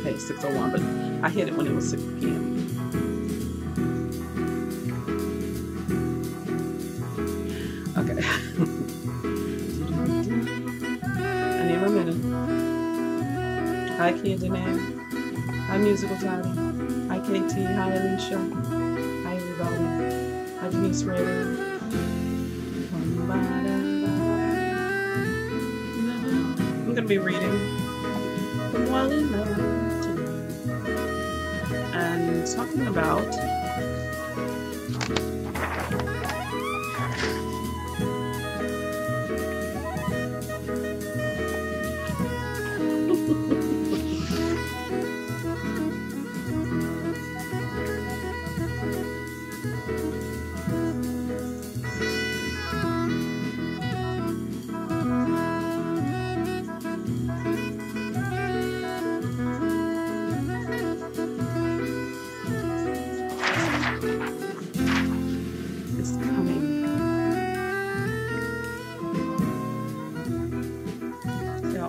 okay, 6:01, but I hit it when it was 6 p.m. Okay. I need a minute. Hi, Kia Denae. Hi, Musical Tati. Hi, KT. Hi, Alicia. Hi, everybody. Hi, Denise Rader. I'm going to be reading from Wally and talking about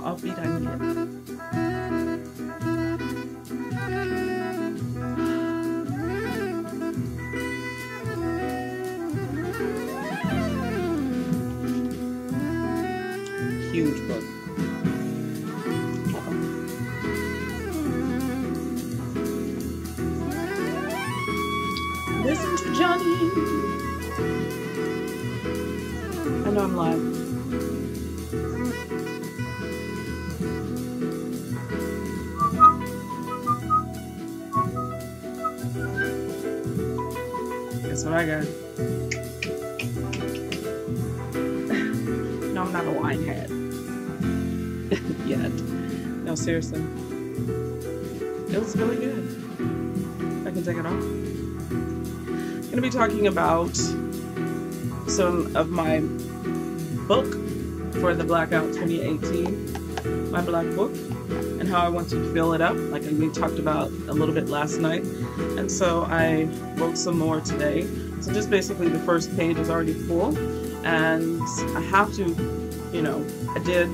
offbeat I can get. Huge book. Listen to Johnny. I know I'm live. Guess what I got? No, I'm not a wine head. Yet. No, seriously. It was really good. I can take it off. I'm going to be talking about some of my book for the Blackout 2018, my black book, and how I want to fill it up, like we talked about a little bit last night. And so I wrote some more today. So just basically the first page is already full, and I have to, you know, I did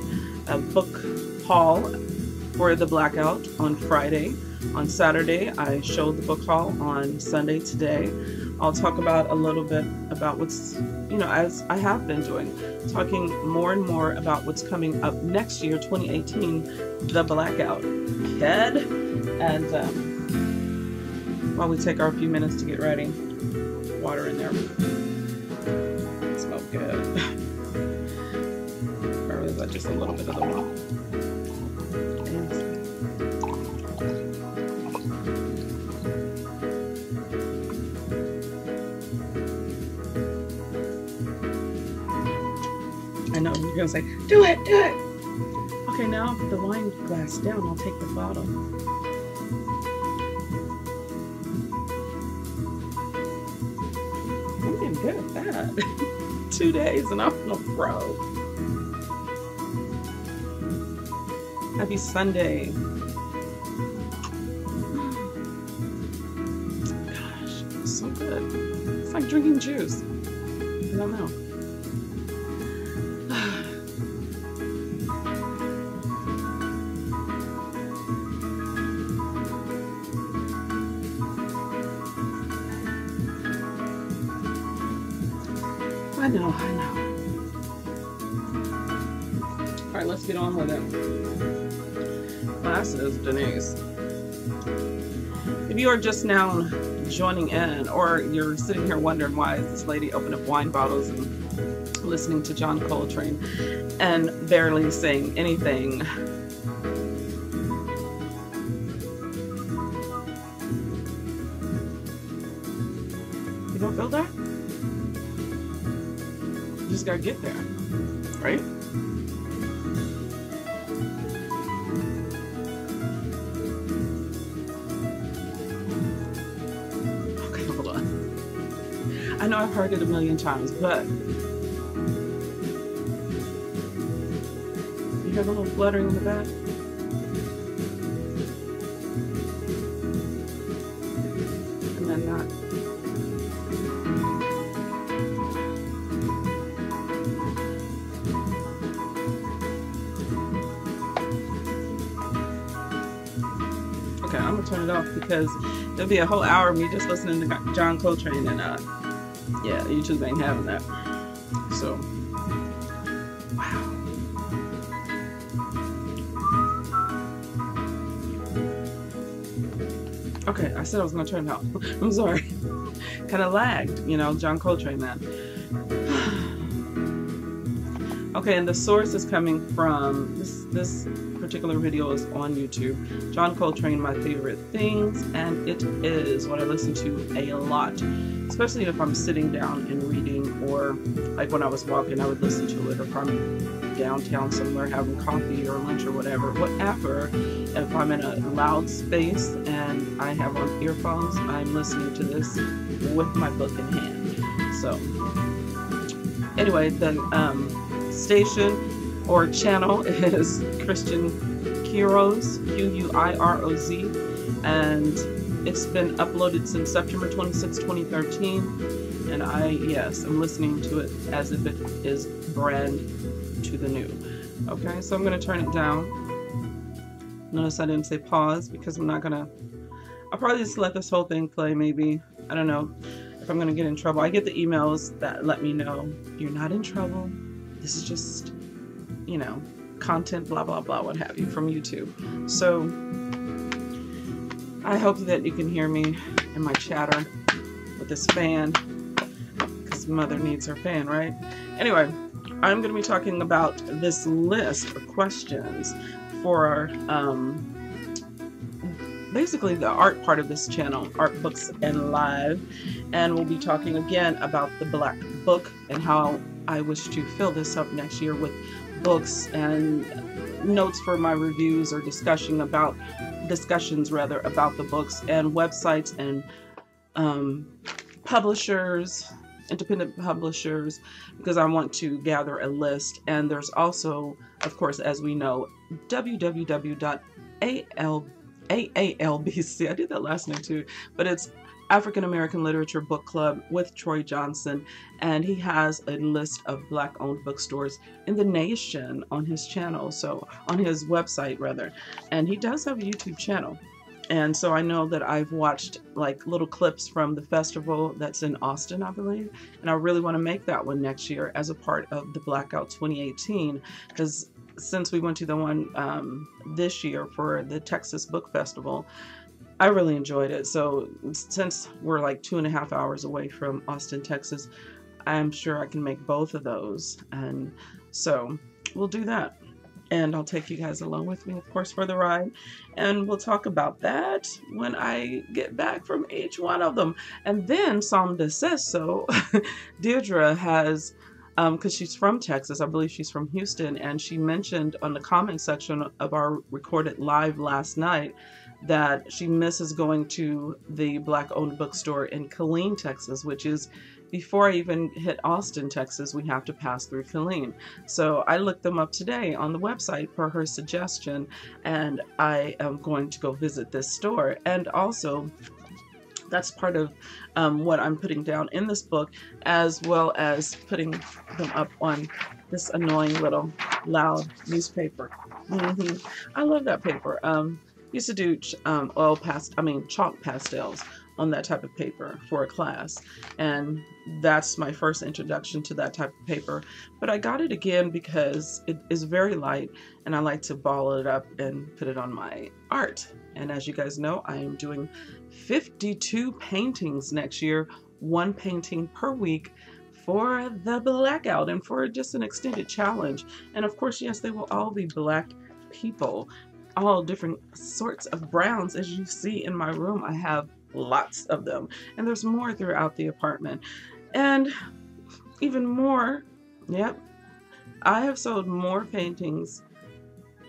a book haul for the Blackout on Friday. On Saturday, I showed the book haul. On Sunday today, I'll talk about a little bit about what's, you know, as I have been doing, talking more and more about what's coming up next year, 2018, the Blackout. Head, and while we take our few minutes to get ready, water in there. It smells good. Or is that just a little bit of the water? I know you're gonna say, do it, do it. Okay, now I'll put the wine glass down. I'll take the bottle. I'm getting good at that. 2 days and I'm a pro. Happy Sunday. Gosh, it's so good. It's like drinking juice. I don't know. I know. All right, let's get on with it. Glasses, Denise. If you are just now joining in, or you're sitting here wondering why is this lady opening up wine bottles and listening to John Coltrane and barely saying anything, you don't feel that? You just gotta get there, right? Okay, hold on. I know I've heard it a million times, but you hear the little fluttering in the back? And then that. gonna turn it off because there'll be a whole hour of me just listening to John Coltrane, and yeah, YouTube ain't having that. So, wow. Okay, I said I was gonna turn it off. I'm sorry. Kind of lagged, you know, John Coltrane, man. Okay, and the source is coming from this particular video is on YouTube. John Coltrane, My Favorite Things, and it is what I listen to a lot, especially if I'm sitting down and reading, or like when I was walking, I would listen to it, or if I'm downtown somewhere having coffee or lunch or whatever. If I'm in a loud space and I have on earphones, I'm listening to this with my book in hand. So anyway, the station or channel is Christian Queiroz, Q-U-I-R-O-Z, and it's been uploaded since September 26, 2013, and I'm listening to it as if it is brand to the new. Okay, so I'm going to turn it down. Notice I didn't say pause because I'll probably just let this whole thing play. Maybe, I don't know if I'm going to get in trouble. I get the emails that let me know you're not in trouble. This is just, you know, content, blah, blah, blah, what have you, from YouTube. So I hope that you can hear me in my chatter with this fan, because mother needs her fan, right? Anyway, I'm going to be talking about this list of questions for basically the art part of this channel, Art, Books, and Live, and we'll be talking again about the Black Book and how I wish to fill this up next year with books and notes for my reviews, or discussions about the books, and websites and publishers, independent publishers, because I want to gather a list. And there's also, of course, as we know, www.AALBC. I did that last name too, but it's African American Literature Book Club with Troy Johnson, and he has a list of Black-owned bookstores in the nation on his channel, so on his website rather, and he does have a YouTube channel. And so I know that I've watched like little clips from the festival that's in Austin, I believe, and I really want to make that one next year as a part of the Blackout 2018, because since we went to the one this year for the Texas Book Festival, I really enjoyed it. So since we're like 2.5 hours away from Austin, Texas, I'm sure I can make both of those. And so we'll do that. And I'll take you guys along with me, of course, for the ride. And we'll talk about that when I get back from each one of them. And then Somda says so. Deirdre has, because she's from Texas, I believe she's from Houston, and she mentioned on the comment section of our recorded live last night that she misses going to the Black-owned bookstore in Killeen, Texas, which is before I even hit Austin, Texas. We have to pass through Killeen. So I looked them up today on the website per her suggestion, and I am going to go visit this store. And also, that's part of what I'm putting down in this book, as well as putting them up on this annoying little loud newspaper. I love that paper. Used to do chalk pastels on that type of paper for a class, and that's my first introduction to that type of paper. But I got it again because it is very light, and I like to ball it up and put it on my art. And as you guys know, I am doing 52 paintings next year, 1 painting per week, for the Blackout and for just an extended challenge. And of course, yes, they will all be Black people, all different sorts of browns. As you see in my room, I have lots of them, and there's more throughout the apartment. And even more, yep, I have sold more paintings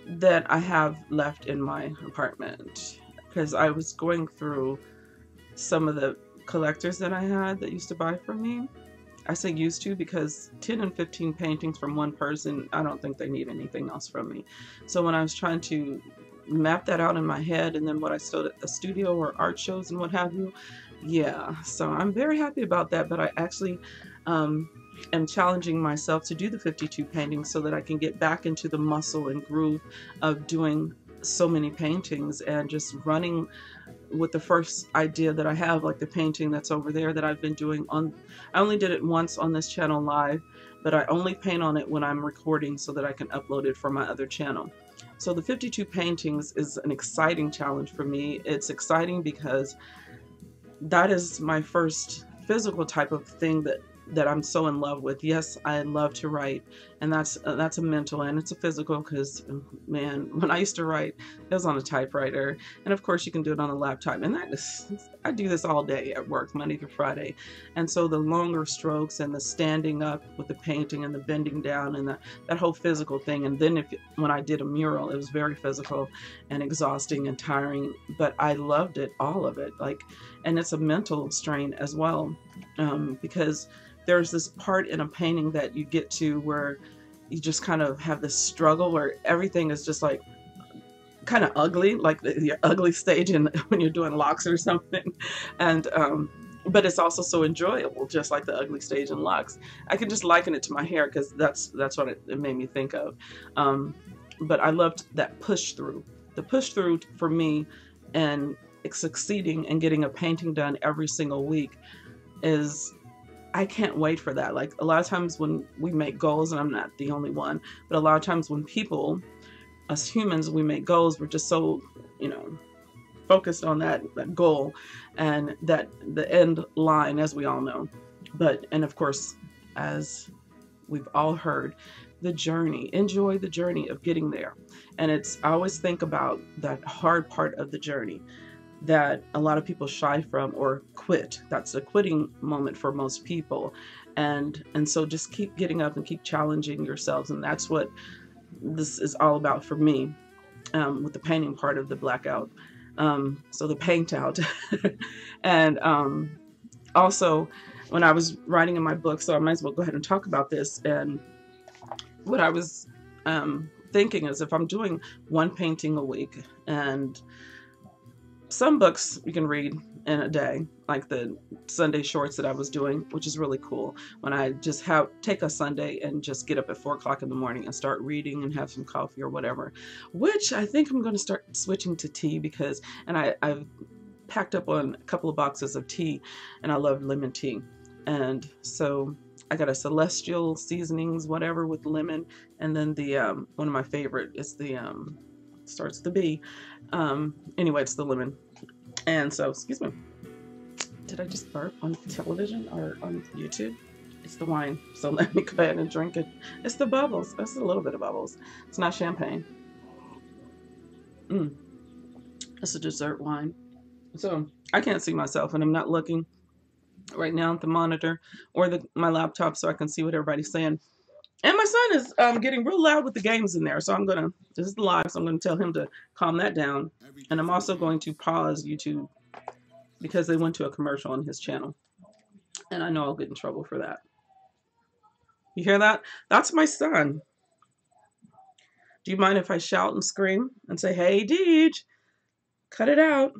that I have left in my apartment, because I was going through some of the collectors that I had that used to buy from me. I say used to because 10 and 15 paintings from one person, I don't think they need anything else from me. So when I was trying to map that out in my head, and then what I sold at the studio or art shows and what have you, yeah, so I'm very happy about that. But I actually am challenging myself to do the 52 paintings so that I can get back into the muscle and groove of doing so many paintings, and just running with the first idea that I have, like the painting that's over there that I've been doing on, I only did it once on this channel live, but I only paint on it when I'm recording so that I can upload it for my other channel. So the 52 paintings is an exciting challenge for me. It's exciting because that is my first physical type of thing that I'm so in love with. Yes, I love to write, and that's a mental and it's a physical, because man, when I used to write, it was on a typewriter, and of course you can do it on a laptop, and I do this all day at work, Monday through Friday. And so the longer strokes and the standing up with the painting and the bending down and that whole physical thing, and then when I did a mural, it was very physical and exhausting and tiring, but I loved it, all of it. Like, and it's a mental strain as well, because there's this part in a painting that you get to where you just kind of have this struggle where everything is just like kind of ugly, like the ugly stage when you're doing locks or something. And but it's also so enjoyable, just like the ugly stage in locks. I can just liken it to my hair, because that's what it made me think of. But I loved that push through. The push through for me, and succeeding and getting a painting done every single week is, I can't wait for that. Like, a lot of times when we make goals, and I'm not the only one, but a lot of times when people, us humans, we make goals, we're just so, focused on that goal and the end line, as we all know. And of course, as we've all heard, the journey, enjoy the journey of getting there. And I always think about that hard part of the journey that a lot of people shy from or quit. That's a quitting moment for most people. And so just keep getting up and keep challenging yourselves. And that's what this is all about for me, with the painting part of the blackout. So the paint out. And also, when I was writing in my book, so I might as well go ahead and talk about this. And what I was thinking is, if I'm doing one painting a week, and some books you can read in a day, like the Sunday shorts that I was doing, which is really cool, when I just take a Sunday and just get up at 4 o'clock in the morning and start reading and have some coffee or whatever, which I think I'm going to start switching to tea, because, and I've packed up on a couple of boxes of tea, and I love lemon tea. And so I got a Celestial seasonings, whatever, with lemon. And then the, one of my favorite is the, starts with the B. Anyway, it's the lemon. And so, excuse me, did I just burp on television or on YouTube? It's the wine. So let me go ahead and drink it. It's the bubbles. It's a little bit of bubbles. It's not champagne. It's a dessert wine. So I can't see myself, and I'm not looking right now at the monitor or my laptop so I can see what everybody's saying. And my son is getting real loud with the games in there. So this is live, so I'm going to tell him to calm that down. And I'm also going to pause YouTube because they went to a commercial on his channel. And I know I'll get in trouble for that. You hear that? That's my son. Do you mind if I shout and scream and say, "Hey, Deej, cut it out"?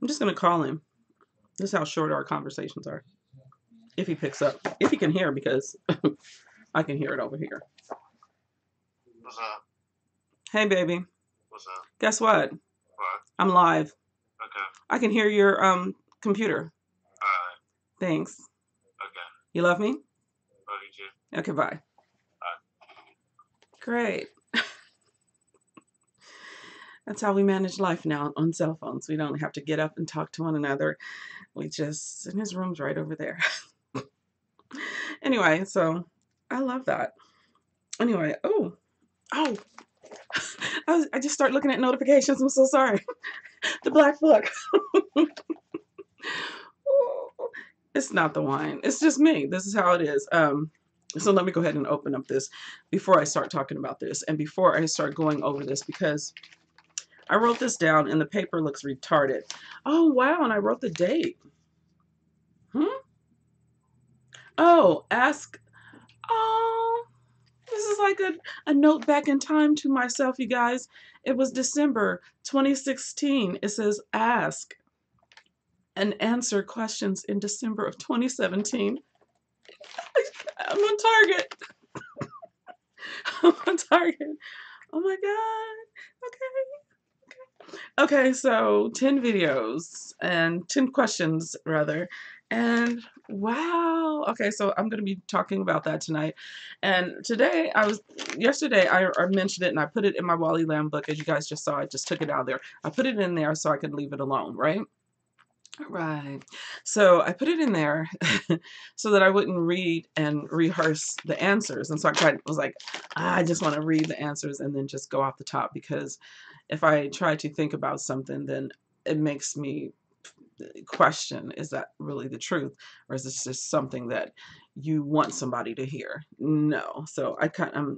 I'm just going to call him. This is how short our conversations are. If he picks up. If he can hear, because I can hear it over here. What's up? Hey, baby. What's up? Guess what? What? I'm live. Okay. I can hear your computer. Alright. Thanks. Okay. You love me? Love you too. Okay, bye. Great. That's how we manage life now on cell phones. We don't have to get up and talk to one another. And his room's right over there. Anyway, so I love that. Anyway, I just start looking at notifications. I'm so sorry. The black book. It's not the wine. It's just me. This is how it is. So let me go ahead and open up this before I start talking about this and before I start going over this, because I wrote this down and the paper looks retarded. Oh, wow. And I wrote the date. Oh, this is like a note back in time to myself, you guys. It was December 2016. It says ask and answer questions in December of 2017. I'm on target. I'm on target. Oh my God. Okay, so 10 videos and 10 questions rather. And wow. Okay, so I'm going to be talking about that tonight. And today yesterday I mentioned it and I put it in my Wally Lamb book. As you guys just saw, I just took it out there. I put it in there so I could leave it alone, right? Right. So I put it in there so that I wouldn't read and rehearse the answers. And so I kind of was like, I just want to read the answers and then just go off the top, because if I try to think about something, then it makes me question, is that really the truth? Or is this just something that you want somebody to hear? No. So I'm,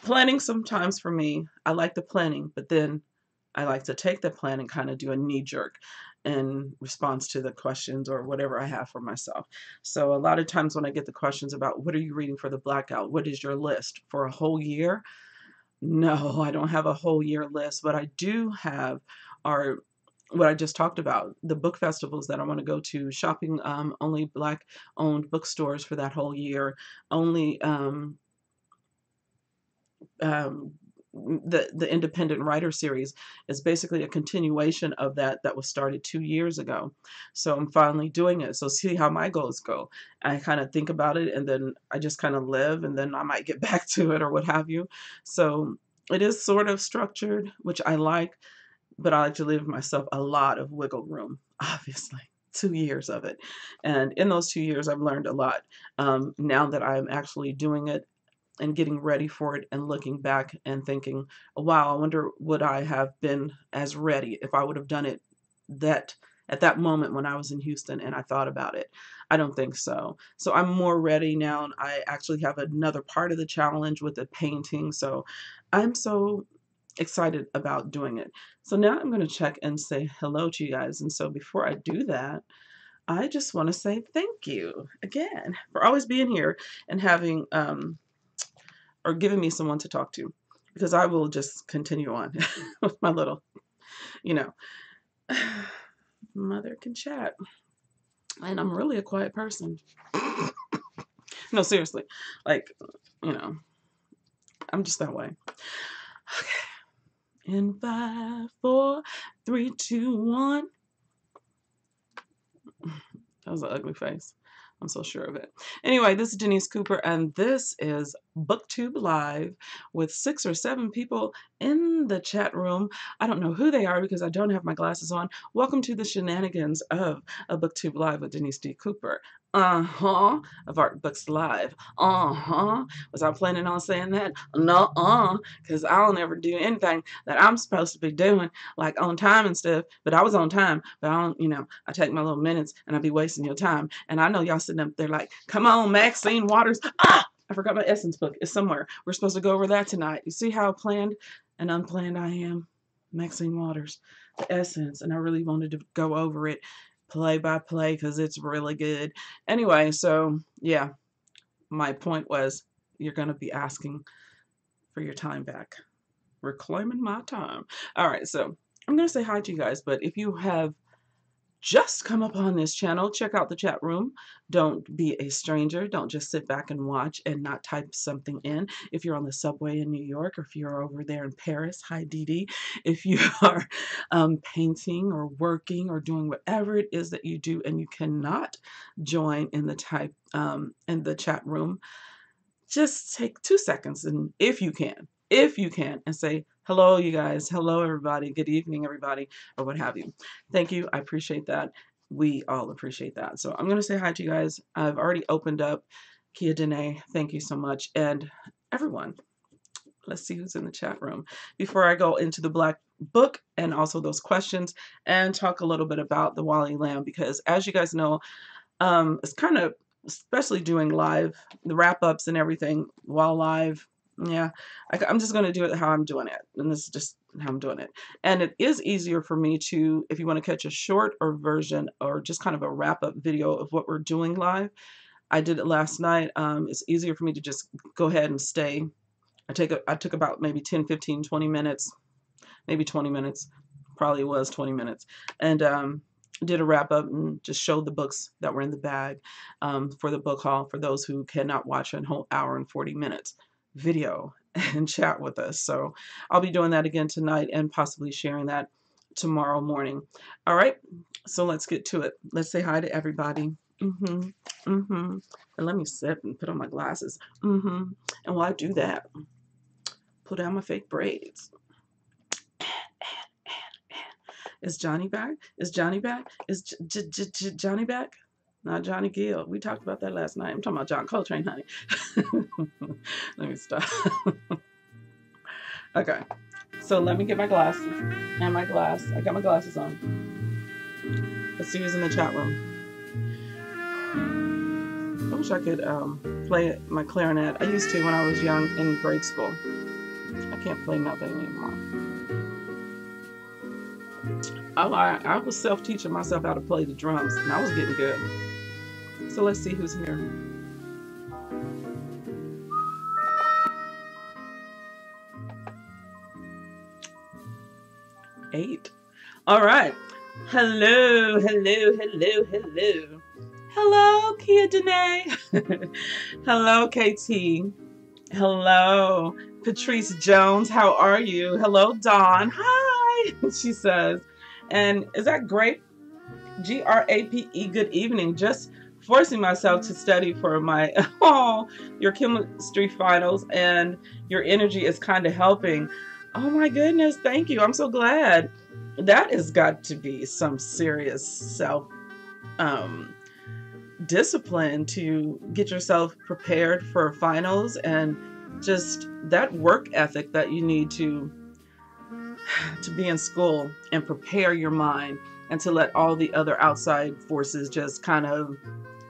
planning sometimes for me, I like the planning, but then I like to take the plan and kind of do a knee jerk in response to the questions or whatever I have for myself. So a lot of times when I get the questions about what are you reading for the blackout? What is your list for a whole year? No, I don't have a whole year list. What I do have are what I just talked about, the book festivals that I want to go to, shopping only Black owned bookstores for that whole year, only um, the independent writer series is basically a continuation of that was started 2 years ago. So I'm finally doing it. So see how my goals go. I kind of think about it and then I just kind of live, and then I might get back to it or what have you. So it is sort of structured, which I like, but I like to leave myself a lot of wiggle room, obviously. 2 years of it. And in those 2 years, I've learned a lot. Now that I'm actually doing it, and getting ready for it and looking back and thinking, wow, I wonder would I have been as ready if I would have done it that at that moment when I was in Houston and I thought about it. I don't think so. So I'm more ready now, and I actually have another part of the challenge with the painting. So I'm so excited about doing it. So now I'm going to check and say hello to you guys. And so before I do that, I just want to say thank you again for always being here and having or giving me someone to talk to, because I will just continue on with my little, you know, mother can chat. And I'm really a quiet person. No, seriously. Like, you know, I'm just that way. Okay. In 5, 4, 3, 2, 1. That was an ugly face. I'm so sure of it. Anyway, this is Denise Cooper, and this is Booktube Live with 6 or 7 people in the chat room. I don't know who they are because I don't have my glasses on. Welcome to the shenanigans of a Booktube Live with Denise D. Cooper. Of Art Books Live. Was I planning on saying that? No, because I'll never do anything that I'm supposed to be doing, like on time and stuff. But I was on time, but I don't, I take my little minutes and I be wasting your time. And I know y'all sitting up there like, come on, Maxine Waters. I forgot my Essence book. It's somewhere. We're supposed to go over that tonight. You see how planned and unplanned I am? Maxine Waters, the Essence. And I really wanted to go over it play by play because it's really good. Anyway, so yeah, my point was you're going to be asking for your time back. Reclaiming my time. All right, so I'm going to say hi to you guys, but if you have just come upon this channel, check out the chat room. Don't be a stranger. Don't just sit back and watch and not type something in. If you're on the subway in New York, or if you're over there in Paris, hi Dee Dee. If you are painting or working or doing whatever it is that you do and you cannot join in the chat room, just take 2 seconds, and if you can, and say, hello, you guys. Hello, everybody. Good evening, everybody, or what have you. Thank you. I appreciate that. We all appreciate that. So I'm going to say hi to you guys. I've already opened up Kia Denae. Thank you so much. And everyone, let's see who's in the chat room before I go into the Black book and also those questions and talk a little bit about the Wally Lamb, because as you guys know, it's kind of, especially doing live, the wrap-ups and everything while live. Yeah, I'm just going to do it how I'm doing it. And this is just how I'm doing it. And it is easier for me to, if you want to catch a short or version or just kind of a wrap-up video of what we're doing live. I did it last night. It's easier for me to just go ahead and stay. I took about maybe 10, 15, 20 minutes, maybe 20 minutes. Probably was 20 minutes. And did a wrap up and just showed the books that were in the bag for the book haul for those who cannot watch a whole hour and 40 minutes video and chat with us. So I'll be doing that again tonight and possibly sharing that tomorrow morning. All right, so let's get to it. Let's say hi to everybody. And let me sip and put on my glasses. And while I do that, pull down my fake braids. Is Johnny back? Is Johnny back? Is Johnny back? Not Johnny Gill. We talked about that last night. I'm talking about John Coltrane, honey. Let me stop. Okay. So let me get my glasses and my glass. I got my glasses on. Let's see who's in the chat room. I wish I could play my clarinet. I used to when I was young in grade school. I can't play nothing anymore. I was self-teaching myself how to play the drums, and I was getting good. So let's see who's here. Eight. All right. Hello, hello, hello, hello. Hello, Kia Denae. Hello, KT. Hello, Patrice Jones. How are you? Hello, Dawn. Hi, she says. And is that great? GRAPE, good evening. Just forcing myself to study for my, your chemistry finals, and your energy is kind of helping. Oh my goodness, thank you. I'm so glad. That has got to be some serious self discipline to get yourself prepared for finals, and just that work ethic that you need to be in school and prepare your mind, and to let all the other outside forces just kind of,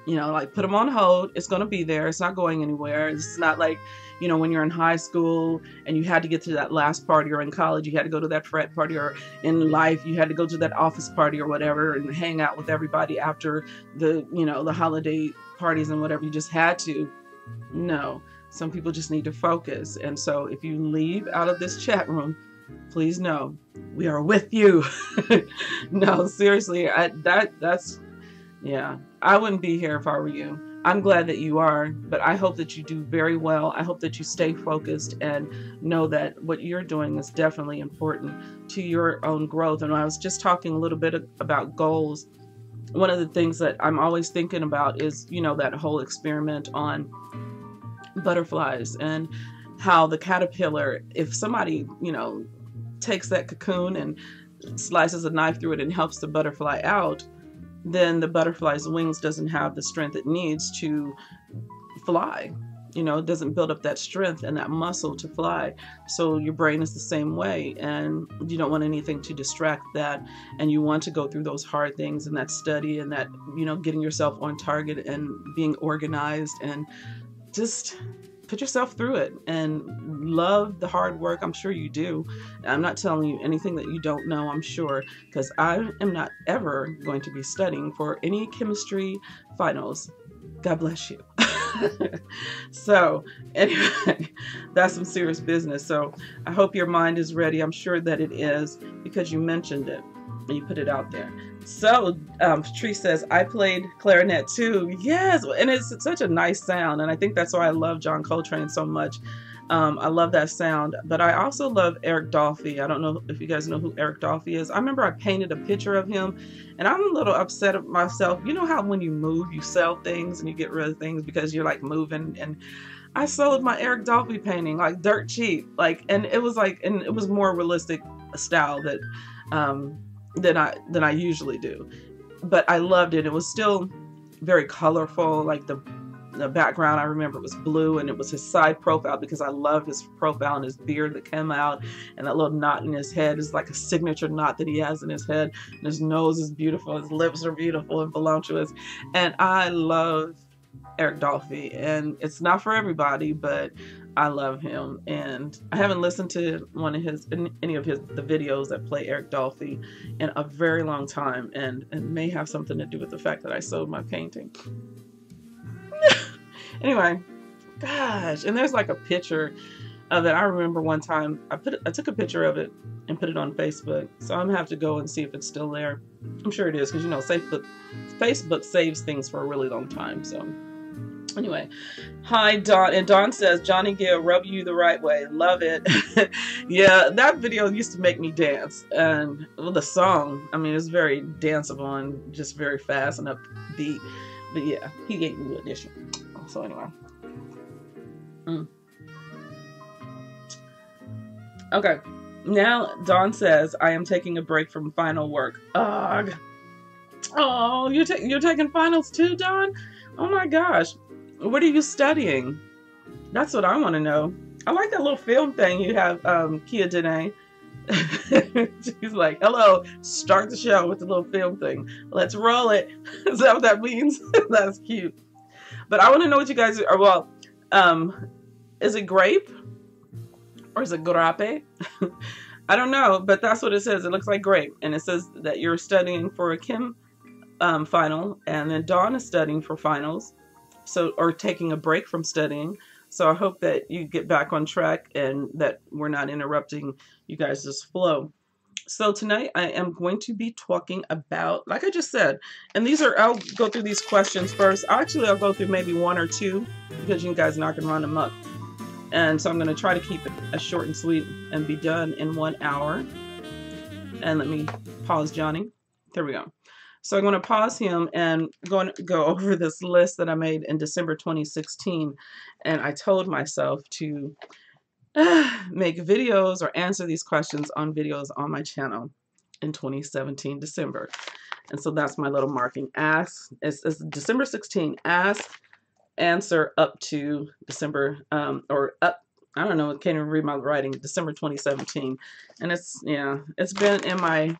you know, like put them on hold. It's going to be there. It's not going anywhere. It's not like, you know, when you're in high school and you had to get to that last party, or in college you had to go to that frat party, or in life you had to go to that office party or whatever and hang out with everybody after the, you know, the holiday parties and whatever. You just had to. No, some people just need to focus. And so if you leave out of this chat room, please know we are with you. No, seriously, that's yeah, I wouldn't be here if I were you. I'm glad that you are, but I hope that you do very well. I hope that you stay focused and know that what you're doing is definitely important to your own growth. And I was just talking a little bit about goals. One of the things that I'm always thinking about is, you know, that whole experiment on butterflies, and how the caterpillar, if somebody, you know, takes that cocoon and slices a knife through it and helps the butterfly out, then the butterfly's wings doesn't have the strength it needs to fly. You know, it doesn't build up that strength and that muscle to fly. So your brain is the same way, and you don't want anything to distract that, and you want to go through those hard things and that study and that, you know, getting yourself on target and being organized, and just put yourself through it and love the hard work. I'm sure you do. I'm not telling you anything that you don't know, I'm sure, because I am not ever going to be studying for any chemistry finals. God bless you. So anyway, that's some serious business. So I hope your mind is ready. I'm sure that it is, because you mentioned it and you put it out there. So Patrice says, I played clarinet too. Yes, and it's such a nice sound, and I think that's why I love John Coltrane so much. I love that sound, but I also love Eric Dolphy. I don't know if you guys know who Eric Dolphy is. I remember I painted a picture of him, and I'm a little upset at myself. You know how when you move, you sell things and you get rid of things because you're like moving, and I sold my Eric Dolphy painting like dirt cheap, like, and it was like, and it was more realistic style that than I usually do, but I loved it. It was still very colorful, like the background I remember was blue, and it was his side profile, because I love his profile and his beard that came out, and that little knot in his head is like a signature knot that he has in his head, and his nose is beautiful, his lips are beautiful and voluptuous, and I love Eric Dolphy, and it's not for everybody, but I love him. And I haven't listened to any of the videos that play Eric Dolphy in a very long time, and it may have something to do with the fact that I sold my painting. Anyway, gosh, and there's like a picture of it. I remember one time I took a picture of it and put it on Facebook, so I'm gonna have to go and see if it's still there. I'm sure it is, because you know Facebook saves things for a really long time. So Anyway, hi Dawn, and Dawn says Johnny Gill rub you the right way. Love it. Yeah, that video used to make me dance, and well, the song, I mean, it's very danceable and just very fast and upbeat. But yeah, he gave me the addition. So anyway, okay. Now Dawn says I am taking a break from final work. Ugh. Oh, you're taking finals too, Dawn? Oh my gosh. What are you studying? That's what I want to know. I like that little film thing you have, Kia Denae. She's like, hello, start the show with the little film thing. Let's roll it. Is that what that means? That's cute. But I want to know what you guys are, well, is it grape? Or is it grape? I don't know, but that's what it says. It looks like grape. And it says that you're studying for a chem final, and then Dawn is studying for finals. So, or taking a break from studying. So I hope that you get back on track and that we're not interrupting you guys' flow. So tonight I am going to be talking about, like I just said, and these are, I'll go through these questions first. Actually, I'll go through maybe one or two because you guys are not going to run them up. And so I'm going to try to keep it as short and sweet and be done in 1 hour. And let me pause Johnny. There we go. So I'm going to pause him and go over this list that I made in December 2016. And I told myself to make videos or answer these questions on videos on my channel in 2017 December. And so that's my little marking. Ask, it's December 16. Ask, answer up to December, or up, I don't know, I can't even read my writing, December 2017. And it's, yeah, it's been in my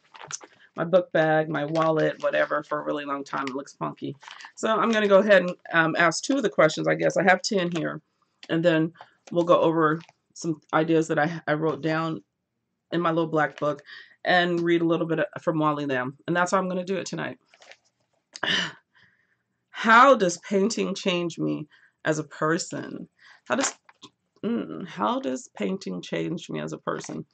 book bag, my wallet, whatever, for a really long time. It looks funky. So I'm going to go ahead and ask 2 of the questions, I guess. I have 10 here. And then we'll go over some ideas that I wrote down in my little black book and read a little bit from Wally Lamb. And that's how I'm going to do it tonight. How does painting change me as a person? How does painting change me as a person?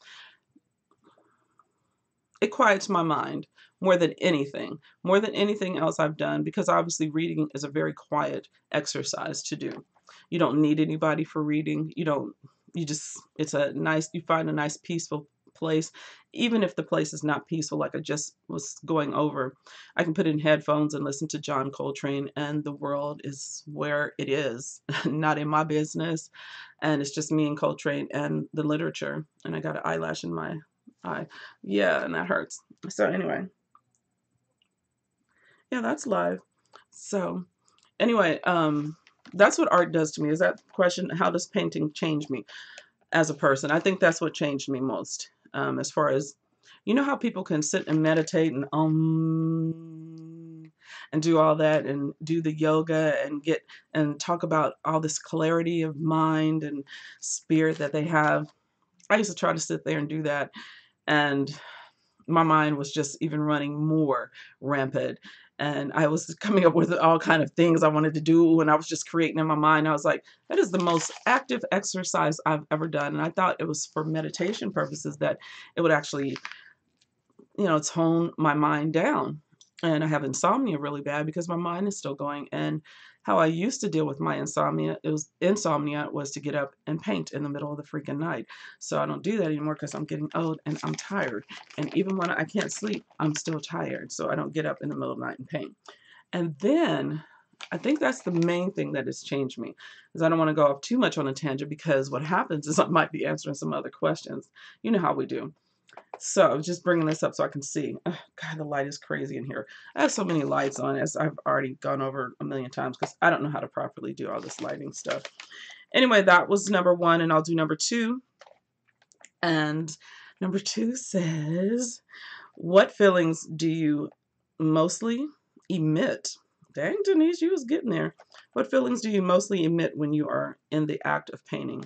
It quiets my mind more than anything else I've done, because obviously reading is a very quiet exercise to do. You don't need anybody for reading. It's a nice, you find a nice peaceful place. Even if the place is not peaceful, like I just was going over, I can put in headphones and listen to John Coltrane and the world is where it is, not in my business. And it's just me and Coltrane and the literature. And I got an eyelash in my eye. Yeah, and that hurts. So anyway, yeah, that's live. So anyway, that's what art does to me. Is that question, how does painting change me as a person? I think that's what changed me most. As far as, you know how people can sit and meditate and do all that and do the yoga and talk about all this clarity of mind and spirit that they have. I used to try to sit there and do that, and my mind was just even running more rampant. And I was coming up with all kind of things I wanted to do, and I was just creating in my mind. I was like, that is the most active exercise I've ever done. And I thought it was for meditation purposes, that it would actually, tone my mind down. And I have insomnia really bad because my mind is still going. And how I used to deal with my insomnia was to get up and paint in the middle of the freaking night. So I don't do that anymore because I'm getting old and I'm tired. And even when I can't sleep, I'm still tired. So I don't get up in the middle of the night and paint. And then I think that's the main thing that has changed me, is I don't want to go off too much on a tangent, because what happens is I might be answering some other questions. You know how we do. So I'm just bringing this up so I can see. Oh, God, the light is crazy in here. I have so many lights on, as I've already gone over a million times, because I don't know how to properly do all this lighting stuff. Anyway, that was number 1, and I'll do number 2. And number 2 says, what feelings do you mostly emit? Dang, Denise, you was getting there. What feelings do you mostly emit when you are in the act of painting?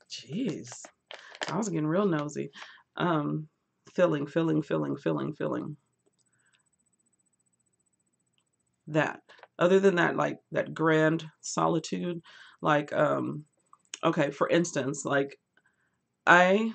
Jeez, I was getting real nosy. Feeling. That. Other than that, like that grand solitude, like, okay, for instance, like I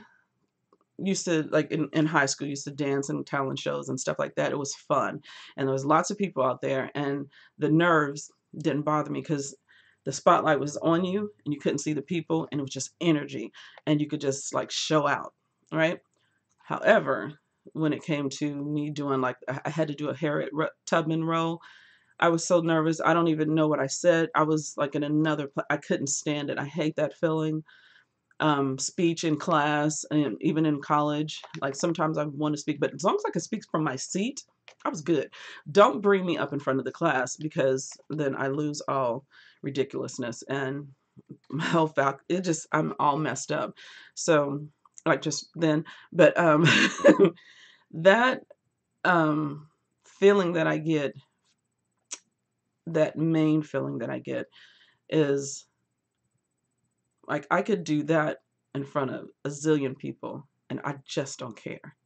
used to, like in high school, used to dance and talent shows and stuff like that. It was fun. And there was lots of people out there, and the nerves didn't bother me because the spotlight was on you and you couldn't see the people, and it was just energy, and you could just like show out, right? However, when it came to me doing, like, I had to do a Harriet Tubman role, I was so nervous. I don't even know what I said. I was like in another I couldn't stand it. I hate that feeling. Speech in class and even in college. Like sometimes I want to speak, but as long as I can speak from my seat, I was good. Don't bring me up in front of the class because then I lose all ridiculousness and my health out. It just, I'm all messed up. So like just then, but that feeling that I get, that main feeling that I get is like I could do that in front of a zillion people and I just don't care,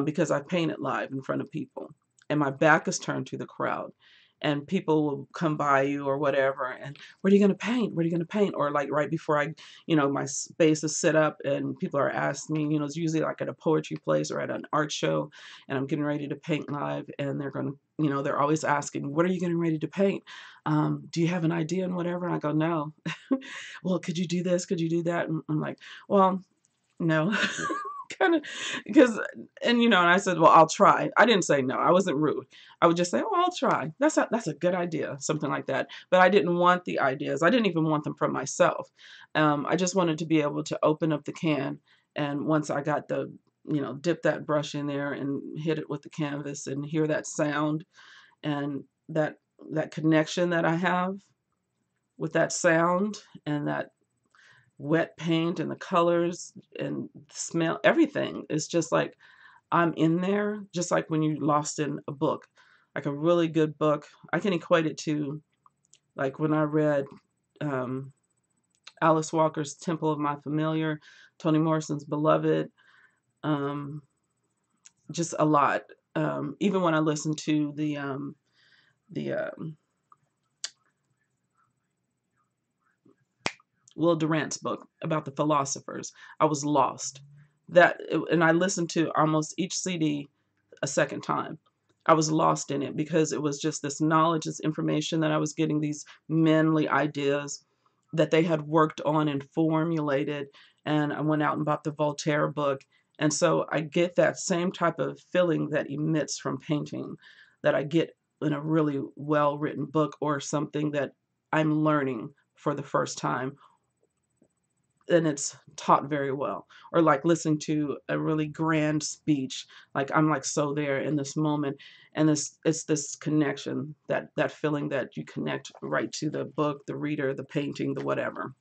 because I paint it live in front of people and my back is turned to the crowd and people will come by you or whatever and what are you going to paint? What are you going to paint? Or like right before I, my space is set up and people are asking me, it's usually like at a poetry place or at an art show and I'm getting ready to paint live and they're going to, they're always asking, what are you getting ready to paint? Do you have an idea and whatever? And I go, no. Well, could you do this? Could you do that? And I'm like, well, no. Kind of, because, and I said, well, I'll try. I didn't say no. I wasn't rude. I would just say, oh, I'll try. That's a good idea, something like that. But I didn't want the ideas. I didn't even want them for myself. I just wanted to be able to open up the can, and once I got the, dip that brush in there and hit it with the canvas and hear that sound and that connection that I have with that sound and that wet paint and the colors and the smell, everything is just like I'm in there, just like when you're lost in a book, like a really good book. I can equate it to like when I read Alice Walker's Temple of My Familiar, Toni Morrison's Beloved, just a lot. Even when I listened to the Will Durant's book about the philosophers, I was lost. And I listened to almost each CD a second time. I was lost in it because it was just this knowledge, this information that I was getting, these manly ideas that they had worked on and formulated. And I went out and bought the Voltaire book. And so I get that same type of feeling that emits from painting that I get in a really well-written book or something that I'm learning for the first time and it's taught very well, or like listening to a really grand speech, like I'm like so there in this moment, and it's this connection, that feeling that you connect right to the book, the reader, the painting, the whatever.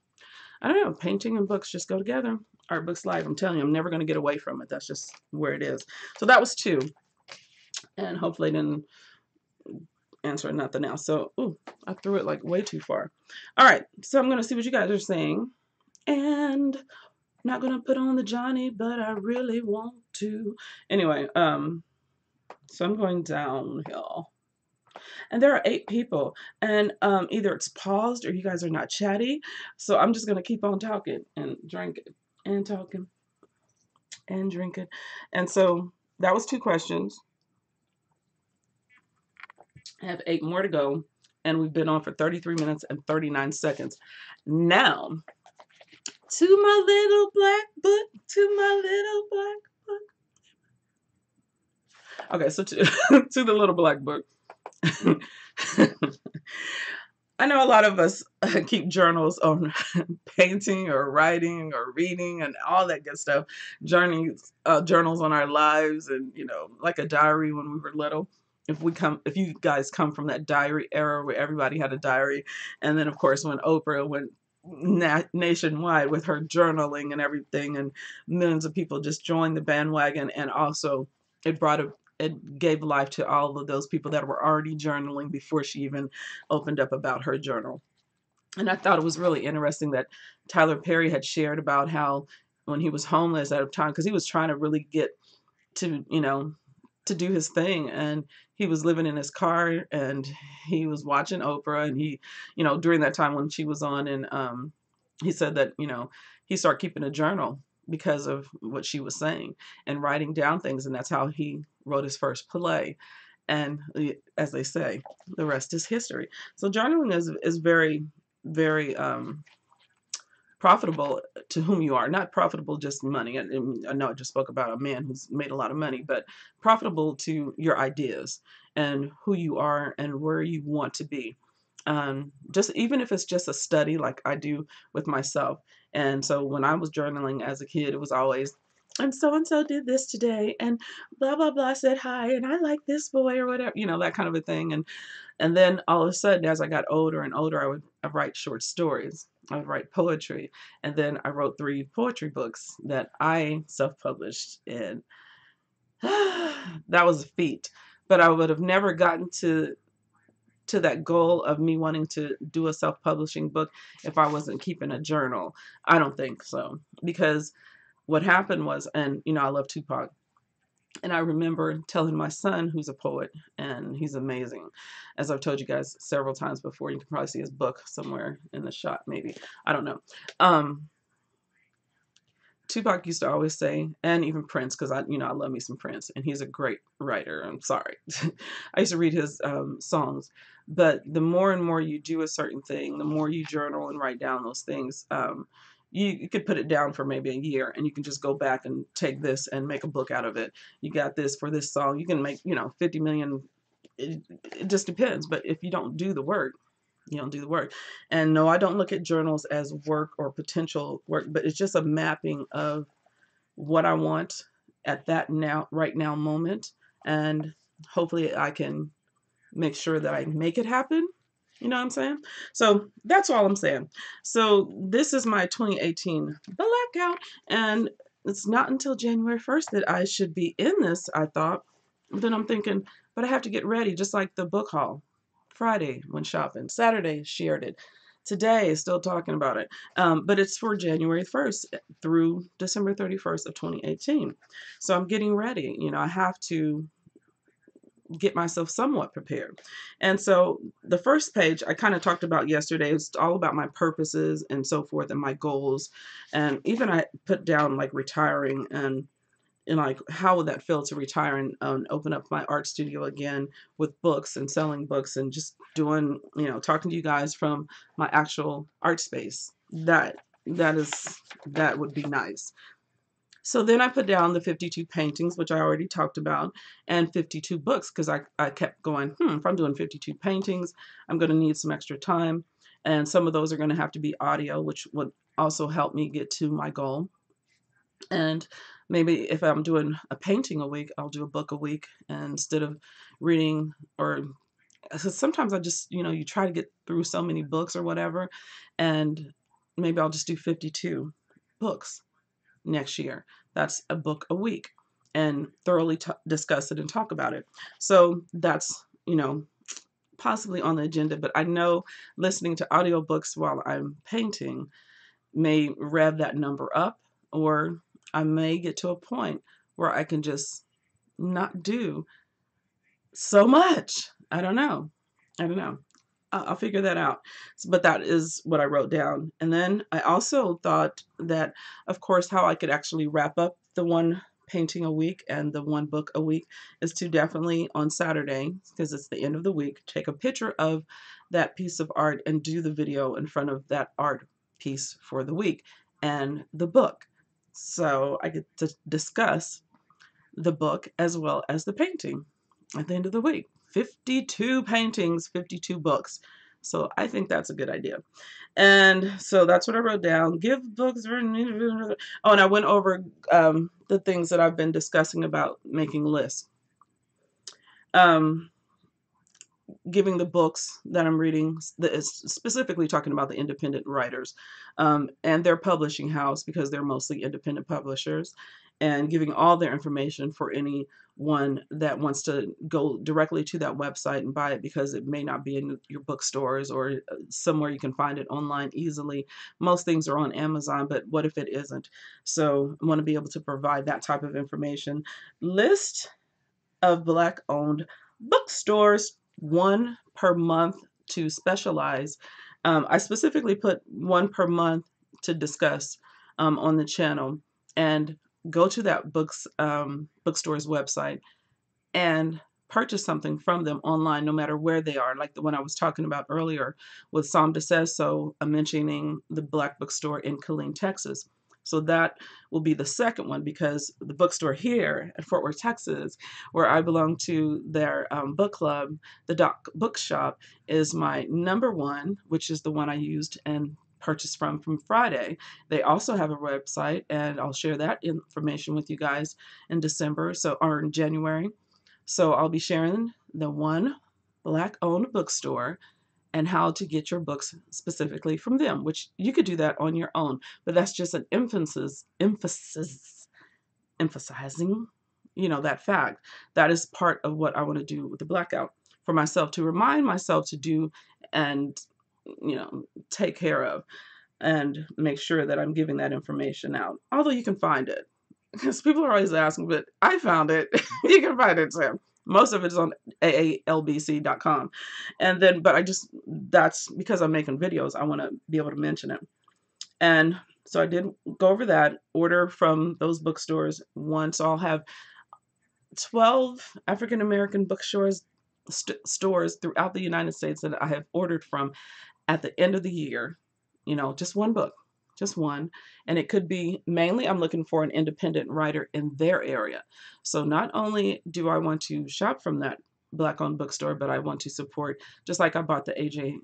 I don't know, painting and books just go together. Art Books Live, I'm telling you, I'm never going to get away from it. That's just where it is. So that was 2, and hopefully I didn't answer nothing else. So ooh, I threw it like way too far. All right, so I'm going to see what you guys are saying. And not gonna put on the Johnny, but I really want to. Anyway, so I'm going downhill. And there are 8 people. And either it's paused or you guys are not chatty. So I'm just gonna keep on talking and drinking and talking and drinking. And so that was 2 questions. I have 8 more to go. And we've been on for 33 minutes and 39 seconds. Now, to my little black book, to my little black book. Okay, so to the little black book. I know a lot of us keep journals on painting or writing or reading and all that good stuff. Journals on our lives and, like a diary when we were little. If you guys come from that diary era where everybody had a diary, and then of course when Oprah went nationwide with her journaling and everything, and millions of people just joined the bandwagon, and also it gave life to all of those people that were already journaling before she even opened up about her journal. And I thought it was really interesting that Tyler Perry had shared about how when he was homeless at a time, because he was trying to really get to to do his thing, and he was living in his car and he was watching Oprah, and he, during that time when she was on, and he said that, he started keeping a journal because of what she was saying and writing down things. And that's how he wrote his first play. And as they say, the rest is history. So journaling is very, very profitable to whom you are. Not profitable just money. I know I just spoke about a man who's made a lot of money, but profitable to your ideas and who you are and where you want to be. Just even if it's just a study like I do with myself. And so when I was journaling as a kid, it was always, and so did this today, and blah blah blah said hi, and I like this boy or whatever, that kind of a thing. And then all of a sudden, as I got older and older, I'd write short stories. I would write poetry. And then I wrote 3 poetry books that I self-published. And that was a feat. But I would have never gotten to that goal of me wanting to do a self-publishing book if I wasn't keeping a journal. I don't think so. Because what happened was, and I love Tupac. And I remember telling my son, who's a poet, and he's amazing. As I've told you guys several times before, you can probably see his book somewhere in the shot, maybe. I don't know. Tupac used to always say, and even Prince, because I love me some Prince, and he's a great writer. I'm sorry. I used to read his songs. But the more and more you do a certain thing, the more you journal and write down those things, you could put it down for maybe a year, and you can just go back and take this and make a book out of it. You got this for this song. You can make, 50 million. It just depends. But if you don't do the work, you don't do the work. And no, I don't look at journals as work or potential work, but it's just a mapping of what I want at that right now moment. And hopefully I can make sure that I make it happen. You know what I'm saying? So that's all I'm saying. So this is my 2018 blackout, and it's not until January 1st that I should be in this, I thought. But then I'm thinking, but I have to get ready, just like the book haul. Friday went shopping. Saturday shared it. Today still talking about it. But it's for January 1st through December 31st of 2018. So I'm getting ready. I have to get myself somewhat prepared. And so the first page I kind of talked about yesterday is all about my purposes and so forth and my goals. And even I put down like retiring and like how would that feel to retire and open up my art studio again with books and selling books and just doing, talking to you guys from my actual art space. That would be nice. So then I put down the 52 paintings, which I already talked about, and 52 books, because I kept going, if I'm doing 52 paintings, I'm going to need some extra time. And some of those are going to have to be audio, which would also help me get to my goal. And maybe if I'm doing a painting a week, I'll do a book a week. And instead of reading, or sometimes I just, you try to get through so many books or whatever, and maybe I'll just do 52 books next year. That's a book a week, and thoroughly discuss it and talk about it. So that's, possibly on the agenda, but I know listening to audiobooks while I'm painting may rev that number up, or I may get to a point where I can just not do so much. I don't know. I'll figure that out. But that is what I wrote down. And then I also thought that, of course, how I could actually wrap up the one painting a week and the one book a week is to definitely on Saturday, because it's the end of the week, take a picture of that piece of art and do the video in front of that art piece for the week and the book. So I get to discuss the book as well as the painting at the end of the week. 52 paintings, 52 books. So I think that's a good idea. And so that's what I wrote down. Give books. Oh, and I went over the things that I've been discussing about making lists. Giving the books that I'm reading, specifically talking about the independent writers and their publishing house, because they're mostly independent publishers, and giving all their information for anyone that wants to go directly to that website and buy it, because it may not be in your bookstores or somewhere you can find it online easily. Most things are on Amazon, but what if it isn't? So I want to be able to provide that type of information. List of Black-owned bookstores, one per month to specialize. I specifically put one per month to discuss on the channel. and go to that bookstore's website and purchase something from them online, no matter where they are. Like the one I was talking about earlier with Som Says So, mentioning the Black bookstore in Killeen, Texas. So that will be the second one, because the bookstore here at Fort Worth, Texas, where I belong to their book club, the Doc Bookshop, is my number one, which is the one I used and purchased from Friday. They also have a website, and I'll share that information with you guys in December, or in January. So I'll be sharing the one Black-owned bookstore and how to get your books specifically from them, which you could do that on your own, but that's just an emphasizing, that fact. That is part of what I want to do with the Blackout for myself, to remind myself to do and, take care of and make sure that I'm giving that information out. Although you can find it, because people are always asking, but I found it. You can find it too. Most of it is on aalbc.com. And then, but that's because I'm making videos, I want to be able to mention it. And so I did go over that, order from those bookstores once. So I'll have 12 African-American bookstores throughout the United States that I have ordered from at the end of the year. Just one book. Just one. And it could be mainly, I'm looking for an independent writer in their area. So not only do I want to shop from that Black-owned bookstore, but I want to support, just like I bought the AJ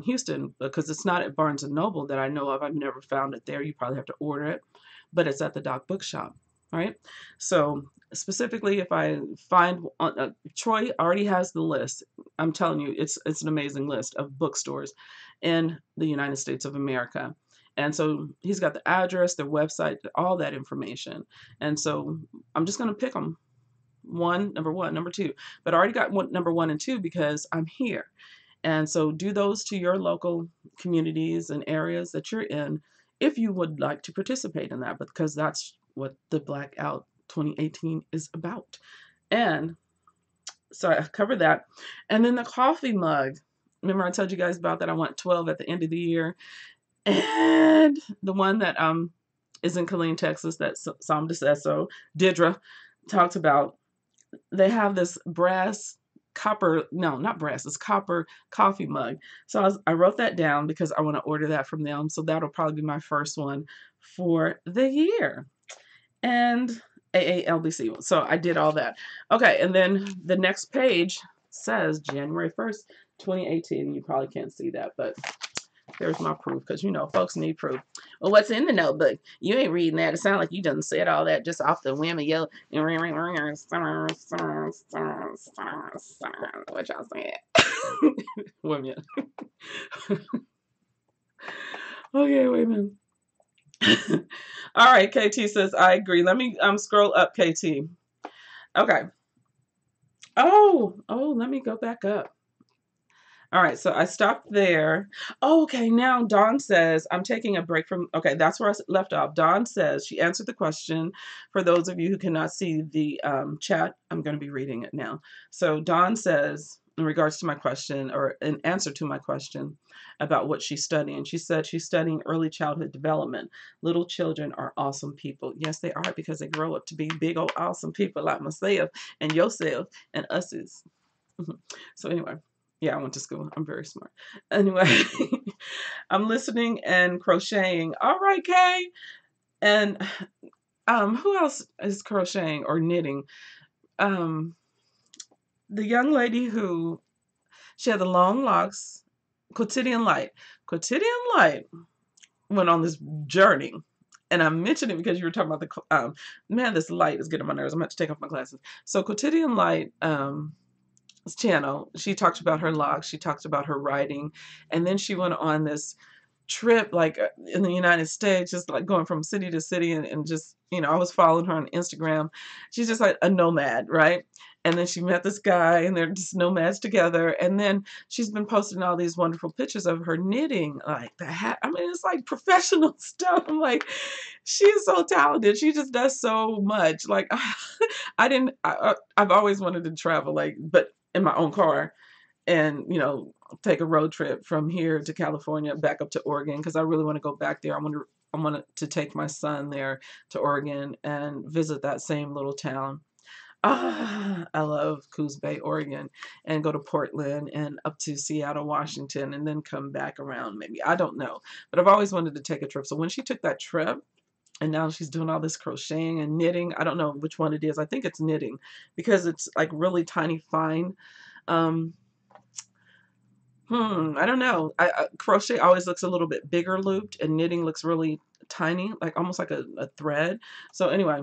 Houston, because it's not at Barnes & Noble that I know of. I've never found it there. You probably have to order it, but it's at the Doc Bookshop, right? So specifically, if I find, Troy already has the list. I'm telling you, it's an amazing list of bookstores in the United States of America. And so he's got the address, their website, all that information. And so I'm just going to pick them. Number one, number two. But I already got number 1 and 2 because I'm here. And so do those to your local communities and areas that you're in if you would like to participate in that, because that's what the Blackout 2018 is about. And so I covered that. And then the coffee mug. Remember I told you guys about that? I want 12 at the end of the year. And the one that is in Killeen, Texas, that Som Says So, Deirdre talked about, they have this copper coffee mug. So I wrote that down because I want to order that from them. So that'll probably be my first one for the year. And AALBC. So I did all that. Okay, and then the next page says January 1st, 2018. You probably can't see that, but there's my proof, because folks need proof. Well, what's in the notebook? You ain't reading that. It sounds like you done said all that just off the whim of your what y'all saying? Women. Okay, wait a minute. All right, KT says I agree. Let me scroll up, KT. Okay. Oh, let me go back up. All right, so I stopped there. Oh, okay, now Dawn says, I'm taking a break from, okay, that's where I left off. Dawn says, she answered the question. For those of you who cannot see the chat, I'm going to be reading it now. So Dawn says, in regards to my question, or in answer to my question about what she's studying, she said she's studying early childhood development. Little children are awesome people. Yes, they are, because they grow up to be big old awesome people like myself and yourself and us's. So anyway. Yeah, I went to school. I'm very smart. Anyway, I'm listening and crocheting. All right, Kay. And who else is crocheting or knitting? The young lady who, she had the long locks, Quotidian Light. Quotidian Light went on this journey. And I mentioned it because you were talking about the, man, this light is getting on my nerves. I'm going to take off my glasses. So Quotidian Light, channel, she talked about her locks, she talked about her writing, and then she went on this trip, like in the United States, just like going from city to city, and just, I was following her on Instagram. She's just like a nomad, right? And then she met this guy, and they're just nomads together. And then she's been posting all these wonderful pictures of her knitting, like the hat. I mean, it's like professional stuff. I'm like, she is so talented. She just does so much. Like, I've always wanted to travel, like, but in my own car, and take a road trip from here to California back up to Oregon, because I really want to go back there. I want to I wanted to take my son there to Oregon and visit that same little town. I love Coos Bay, Oregon, and go to Portland and up to Seattle, Washington, and then come back around maybe. I don't know. But I've always wanted to take a trip. So when she took that trip, and now she's doing all this crocheting and knitting. I don't know which one it is. I think it's knitting because it's like really tiny fine. Um, I don't know. Crochet always looks a little bit bigger looped, and knitting looks really tiny, like almost like a thread. So anyway,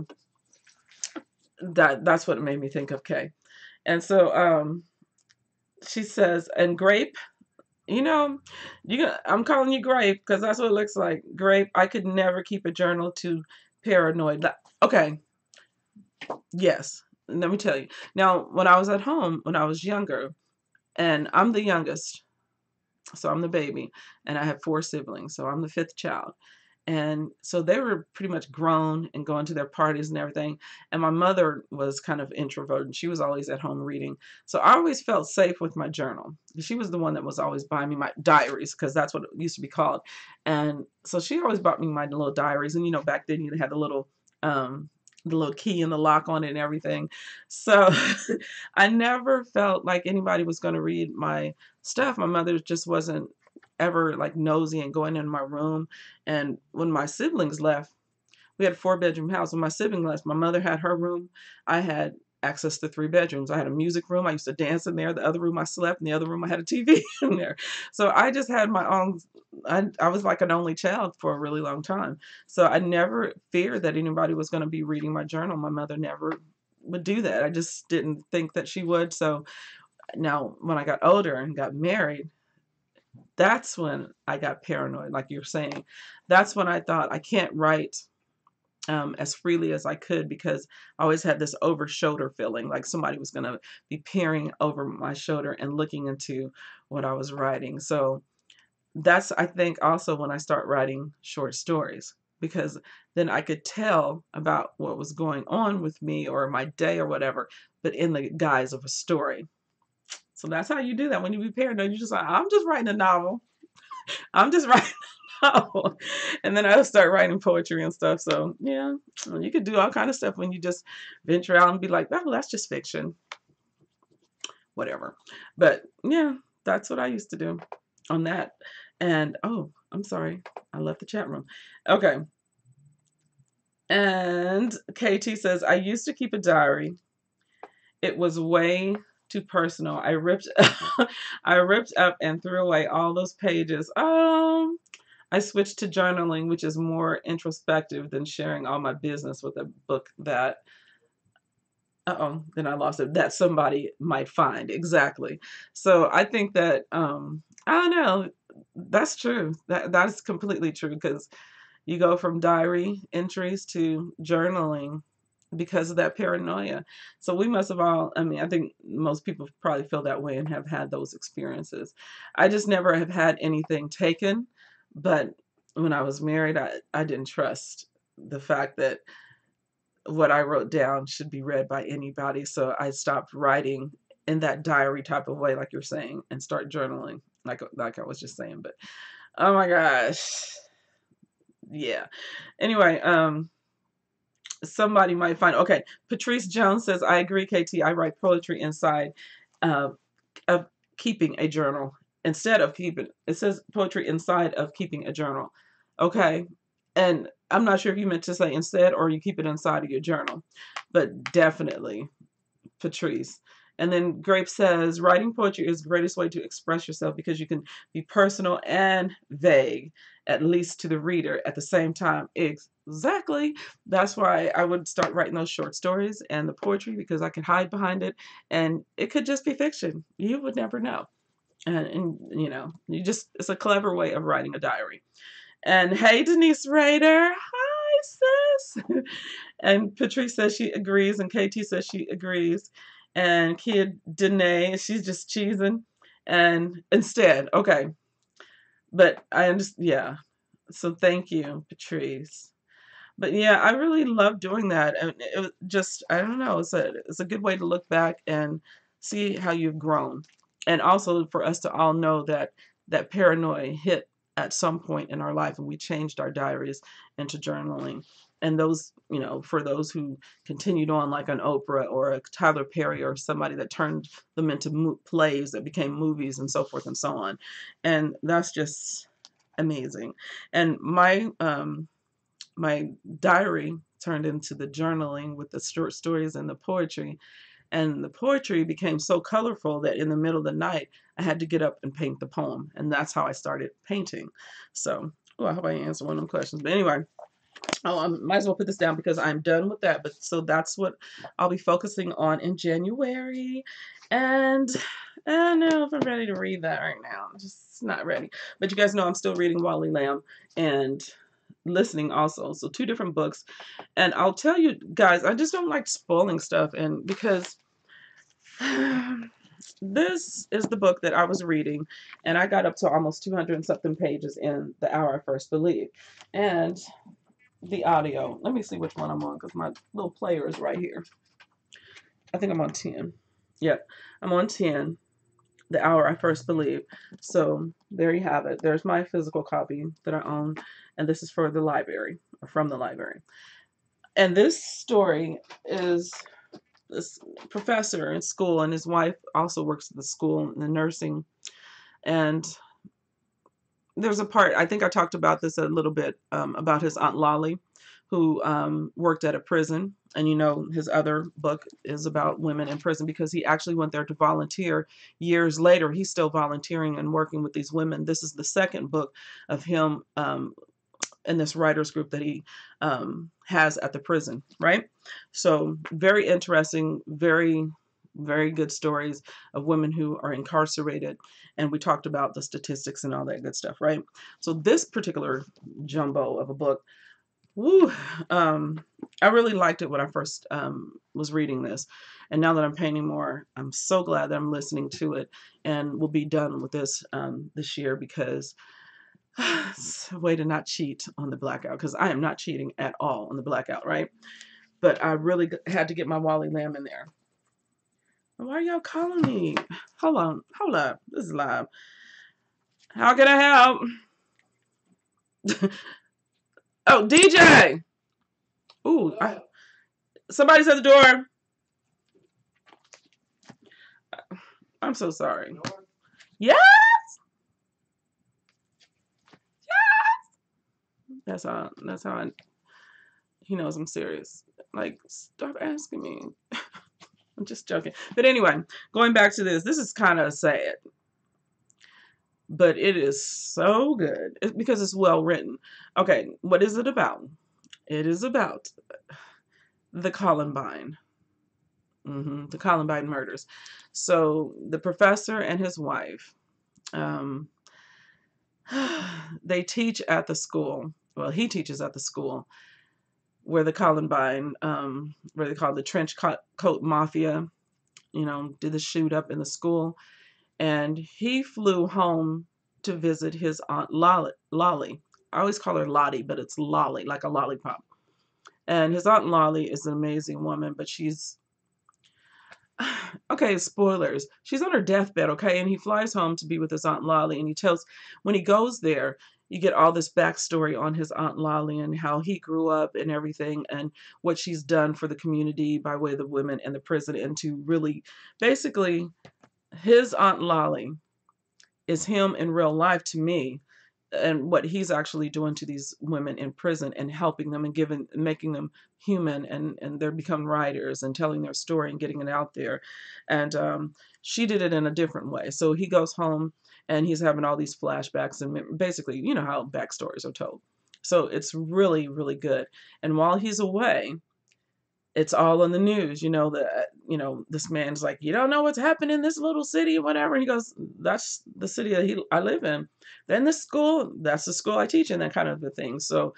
that's what it made me think of Kay. And so she says, and grape, you know, I'm calling you Grape because that's what it looks like. Grape, I could never keep a journal too paranoid. Okay, yes. Let me tell you. Now, when I was at home, when I was younger, and I'm the youngest, so I'm the baby, and I have 4 siblings, so I'm the 5th child. And so they were pretty much grown and going to their parties and everything. And my mother was kind of introverted. She was always at home reading. So I always felt safe with my journal. She was the one that was always buying me my diaries, because that's what it used to be called. And so she always bought me my little diaries. And, you know, back then you had the little key and the lock on it and everything. So I never felt like anybody was going to read my stuff. My mother just wasn't ever like nosy and going in my room. And when my siblings left, we had a 4-bedroom house. When my sibling left, my mother had her room. I had access to 3 bedrooms. I had a music room. I used to dance in there. The other room I slept. In the other room I had a TV in there. So I just had my own. I was like an only child for a really long time. So I never feared that anybody was going to be reading my journal. My mother never would do that. I just didn't think that she would. So now when I got older and got married, that's when I got paranoid, like you're saying. That's when I thought I can't write as freely as I could, because I always had this over shoulder feeling like somebody was going to be peering over my shoulder and looking into what I was writing. So that's, I think, also when I start writing short stories, because then I could tell about what was going on with me or my day or whatever, but in the guise of a story. So that's how you do that when you be paranoid. You're just like, I'm just writing a novel. I'm just writing a novel. And then I'll start writing poetry and stuff. So yeah, you could do all kind of stuff when you just venture out and be like, oh, that's just fiction. Whatever. But yeah, that's what I used to do on that. And oh, I'm sorry. I left the chat room. Okay. And KT says, I used to keep a diary. It was way too personal. I ripped up and threw away all those pages. I switched to journaling, which is more introspective than sharing all my business with a book that then I lost it, that somebody might find. Exactly. So I think that I don't know, that's true. That's completely true, because you go from diary entries to journaling because of that paranoia. So we must have all, I mean, I think most people probably feel that way and have had those experiences. I just never have had anything taken, but when I was married, I didn't trust the fact that what I wrote down should be read by anybody. So I stopped writing in that diary type of way, like you're saying, and start journaling, like I was just saying. But oh my gosh. Yeah. Anyway, somebody might find, okay, Patrice Jones says, I agree, KT. I write poetry inside of keeping a journal. Instead of keeping, it says poetry inside of keeping a journal. Okay. And I'm not sure if you meant to say instead or you keep it inside of your journal, but definitely Patrice. And then Grape says, writing poetry is the greatest way to express yourself because you can be personal and vague, at least to the reader at the same time. Exactly. That's why I would start writing those short stories and the poetry, because I could hide behind it and it could just be fiction. You would never know. And you know, it's a clever way of writing a diary. And hey, Denise Rader. Hi, sis. And Patrice says she agrees, and KT says she agrees. And Kia Denae, she's just cheesing. And instead, okay. But I understand, yeah. So thank you, Patrice. But yeah, I really love doing that. And it was just, I don't know, it's a good way to look back and see how you've grown. And also for us to all know that that paranoia hit at some point in our life, and we changed our diaries into journaling. And those, you know, for those who continued on, like an Oprah or a Tyler Perry or somebody that turned them into plays that became movies and so forth and so on. And that's just amazing. And my diary turned into the journaling with the short stories and the poetry. And the poetry became so colorful that in the middle of the night, I had to get up and paint the poem. And that's how I started painting. So, oh, I hope I answered one of them questions. But anyway, I might as well put this down because I'm done with that. But so that's what I'll be focusing on in January. And I don't know if I'm ready to read that right now. I'm just not ready. But you guys know I'm still reading Wally Lamb and listening also. So 2 different books. And I'll tell you guys, I just don't like spoiling stuff. And because this is the book that I was reading, and I got up to almost 200 and something pages in The Hour I First Believed. And the audio, let me see which one I'm on because my little player is right here. I think I'm on 10. Yep, I'm on 10. The Hour I First Believed. So there you have it. There's my physical copy that I own, and this is for the library, or from the library. And this story is this professor in school, and his wife also works at the school in the nursing. And there's a part, I think I talked about this a little bit, about his Aunt Lolly, who worked at a prison. And you know, his other book is about women in prison because he actually went there to volunteer. Years later, he's still volunteering and working with these women. This is the second book of him in this writers group that he has at the prison, right? So very interesting, very, very good stories of women who are incarcerated. And we talked about the statistics and all that good stuff, right? So this particular jumbo of a book, woo, I really liked it when I first was reading this. And now that I'm painting more, I'm so glad that I'm listening to it, and we'll be done with this this year because it's a way to not cheat on the blackout, because I am not cheating at all on the blackout, right? But I really had to get my Wally Lamb in there. Why are y'all calling me? Hold on. Hold up. This is live. How can I help? Oh, DJ. Ooh, somebody's at the door. I'm so sorry. Yes. Yes. That's how he knows I'm serious. Like, stop asking me. I'm just joking. But anyway, going back to this is kind of sad, but it is so good because it's well written. Okay, what is it about? It is about the Columbine. The Columbine murders. So the professor and his wife, they teach at the school. Well, he teaches at the school where the Columbine, where they call the trench coat mafia, you know, did the shoot up in the school. And he flew home to visit his Aunt Lolly. I always call her Lottie, but it's Lolly, like a lollipop. And his Aunt Lolly is an amazing woman, but she's, okay, spoilers. She's on her deathbed, okay? And he flies home to be with his Aunt Lolly, and he tells, when he goes there, you get all this backstory on his Aunt Lolly and how he grew up and everything, and what she's done for the community by way of the women in the prison, and to really, basically, his Aunt Lolly is him in real life to me, and what he's actually doing to these women in prison and helping them and making them human, and they're becoming writers and telling their story and getting it out there. And she did it in a different way. So he goes home and he's having all these flashbacks, and basically, you know how backstories are told. So it's really, really good. And while he's away, it's all in the news, you know, this man's like, you don't know what's happening in this little city or whatever. And he goes, that's the city that I live in. Then the school, that's the school I teach in, that kind of a thing. So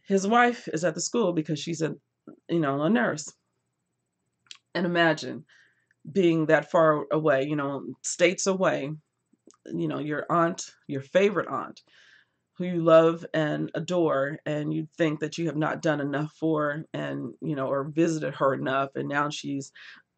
his wife is at the school because she's a nurse. And imagine being that far away, states away, your aunt, your favorite aunt, who you love and adore, and you think that you have not done enough for, and or visited her enough, and now she's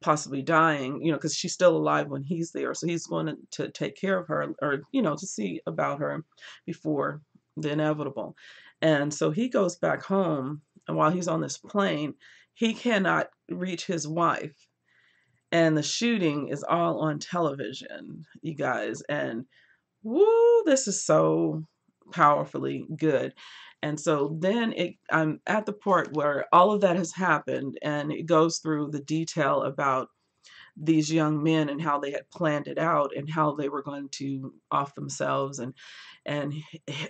possibly dying, you know, because she's still alive when he's there. So he's going to take care of her, or, you know, to see about her before the inevitable. And so he goes back home, and while he's on this plane, he cannot reach his wife. And the shooting is all on television, you guys. And woo, this is so powerfully good. And so then I'm at the part where all of that has happened, and it goes through the detail about these young men and how they had planned it out and how they were going to off themselves. And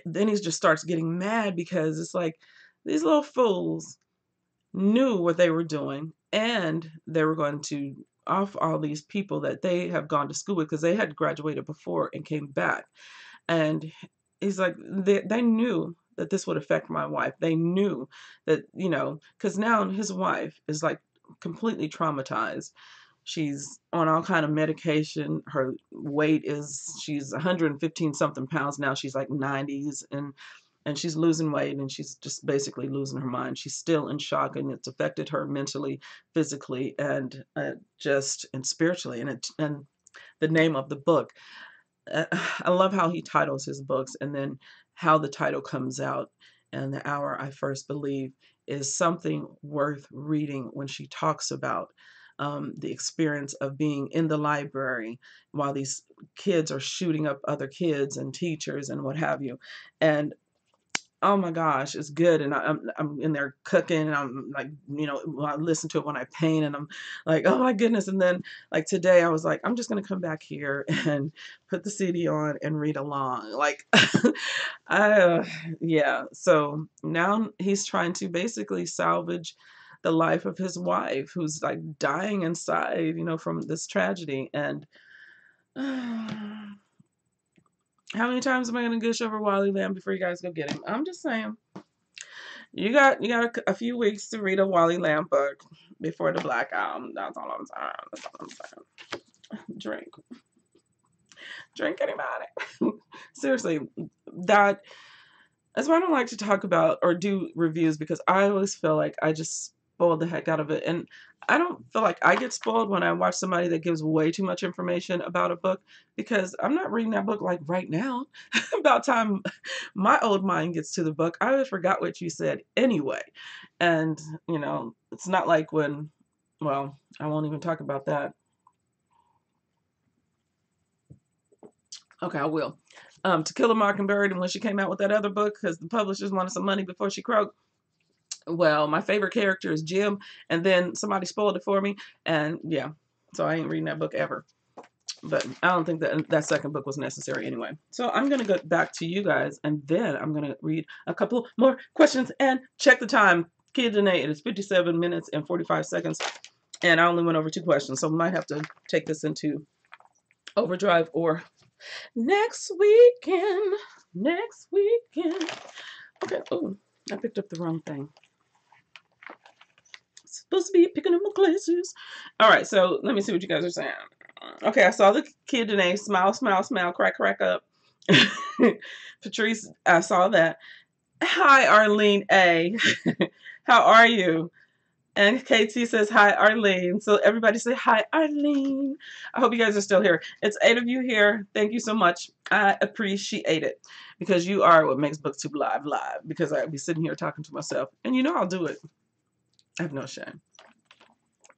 then he just starts getting mad because it's like these little fools knew what they were doing, and they were going to off all these people that they have gone to school with, because they had graduated before and came back. And he's like, they knew that this would affect my wife. They knew that, you know, because now his wife is like completely traumatized. She's on all kind of medication. Her weight is, she's 115 something pounds now. She's like 90s, and she's losing weight, and she's just basically losing her mind. She's still in shock, and it's affected her mentally, physically, and just and spiritually. And the name of the book, I love how he titles his books, and then how the title comes out. And The Hour I First Believe is something worth reading when she talks about the experience of being in the library while these kids are shooting up other kids and teachers and what have you. And oh my gosh, it's good. And I'm in there cooking, and I'm like, you know, I listen to it when I paint, and I'm like, oh my goodness. And then like today I was like, I'm just gonna come back here and put the CD on and read along. Like yeah. So now he's trying to basically salvage the life of his wife, who's like dying inside, you know, from this tragedy. And how many times am I going to gush over Wally Lamb before you guys go get him? I'm just saying. You got a few weeks to read a Wally Lamb book before the Black Album. That's all I'm saying. That's all I'm saying. Drink, anybody. Seriously, that's why I don't like to talk about or do reviews, because I always feel like I just spoiled the heck out of it. And I don't feel like I get spoiled when I watch somebody that gives way too much information about a book, because I'm not reading that book like right now. About time my old mind gets to the book, I always forgot what you said anyway. And, you know, it's not like when, well, I won't even talk about that. Okay, I will. To Kill a Mockingbird, and when she came out with that other book, because the publishers wanted some money before she croaked. Well, my favorite character is Jim, and then somebody spoiled it for me, and yeah, so I ain't reading that book ever. But I don't think that second book was necessary anyway. So I'm going to go back to you guys, and then I'm going to read a couple more questions and check the time. Kia Denae, it is 57 minutes and 45 seconds, and I only went over 2 questions, so we might have to take this into overdrive or next weekend. Next weekend. Okay. Oh, I picked up the wrong thing. Supposed to be picking up my glasses. All right, so let me see what you guys are saying. Okay, I saw the Kia Denae. Smile, smile, smile, crack, crack up. Patrice, I saw that. Hi, Arlene A. How are you? And KT says, hi, Arlene. So everybody say, hi, Arlene. I hope you guys are still here. It's 8 of you here. Thank you so much. I appreciate it, because you are what makes Booktube live, because I'd be sitting here talking to myself. And you know I'll do it. I have no shame.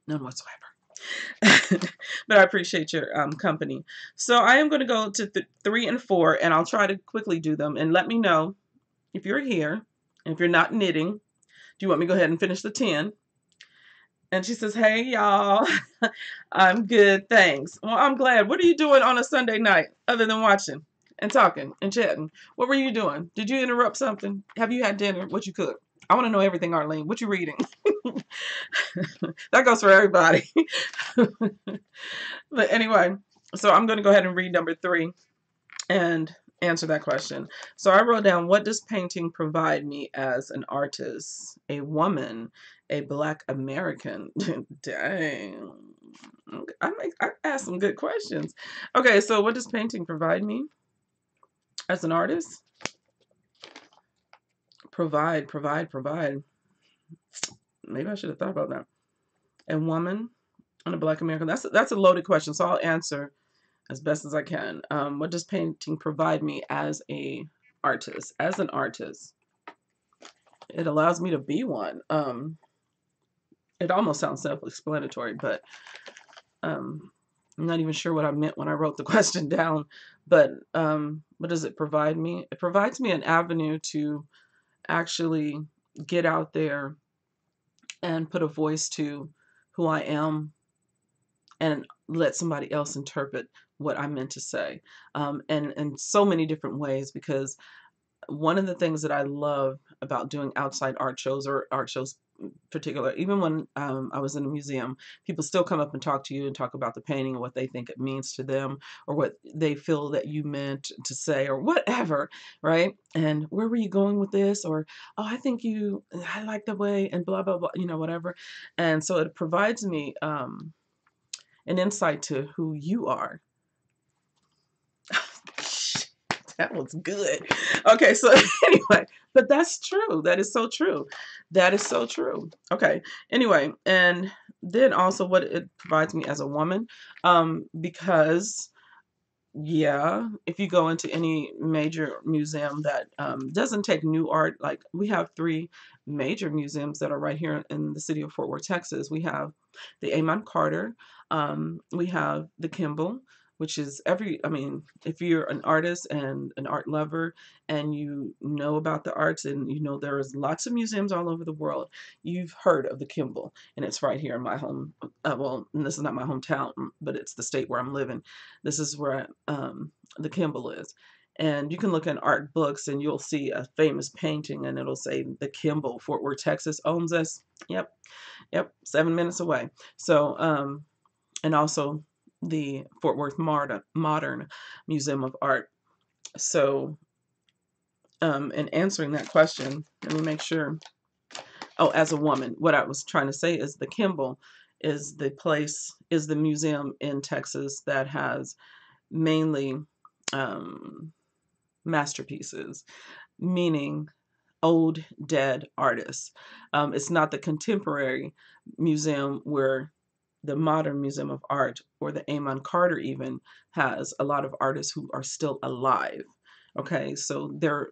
None whatsoever. But I appreciate your company. So I am going to go to 3 and 4, and I'll try to quickly do them. And let me know if you're here, and if you're not knitting. Do you want me to go ahead and finish the 10? And she says, hey, y'all. I'm good, thanks. Well, I'm glad. What are you doing on a Sunday night other than watching and talking and chatting? What were you doing? Did you interrupt something? Have you had dinner? What you cooked? I want to know everything, Arlene. What you reading? That goes for everybody. But anyway, so I'm going to go ahead and read number 3 and answer that question. So I wrote down, what does painting provide me as an artist, a woman, a Black American? Dang. I asked some good questions. Okay, so what does painting provide me as an artist? Provide. Maybe I should have thought about that. A woman, On a Black American, that's a loaded question, so I'll answer as best as I can. What does painting provide me as a artist? As an artist, it allows me to be one. It almost sounds self-explanatory, but I'm not even sure what I meant when I wrote the question down. But what does it provide me? It provides me an avenue to actually get out there and put a voice to who I am and let somebody else interpret what I meant to say, and in so many different ways, because one of the things that I love about doing outside art shows, or art shows in particular, even when I was in a museum, people still come up and talk to you and talk about the painting and what they think it means to them, or what they feel that you meant to say, or whatever, right? And where were you going with this? Or, oh, I like the way, and blah, blah, blah, whatever. And so it provides me an insight to who you are. That was good. Okay, so anyway, but that's true. That is so true. That is so true. Okay, anyway, and then also what it provides me as a woman, because yeah, if you go into any major museum that doesn't take new art, like we have 3 major museums that are right here in the city of Fort Worth, Texas. We have the Amon Carter, we have the Kimball, which is I mean, if you're an artist and an art lover and you know about the arts, and you know there's lots of museums all over the world, you've heard of the Kimball, and it's right here in my home. Well, this is not my hometown, but it's the state where I'm living. This is where the Kimball is. And you can look in art books and you'll see a famous painting and it'll say the Kimball, Fort Worth, Texas owns us. Yep. Yep. 7 minutes away. So, and also the Fort Worth Modern Museum of Art. So, in answering that question, let me make sure. Oh, as a woman, what I was trying to say is the Kimball is the museum in Texas that has mainly masterpieces, meaning old dead artists. It's not the contemporary museum where the Modern Museum of Art or the Amon Carter even has a lot of artists who are still alive. Okay, so their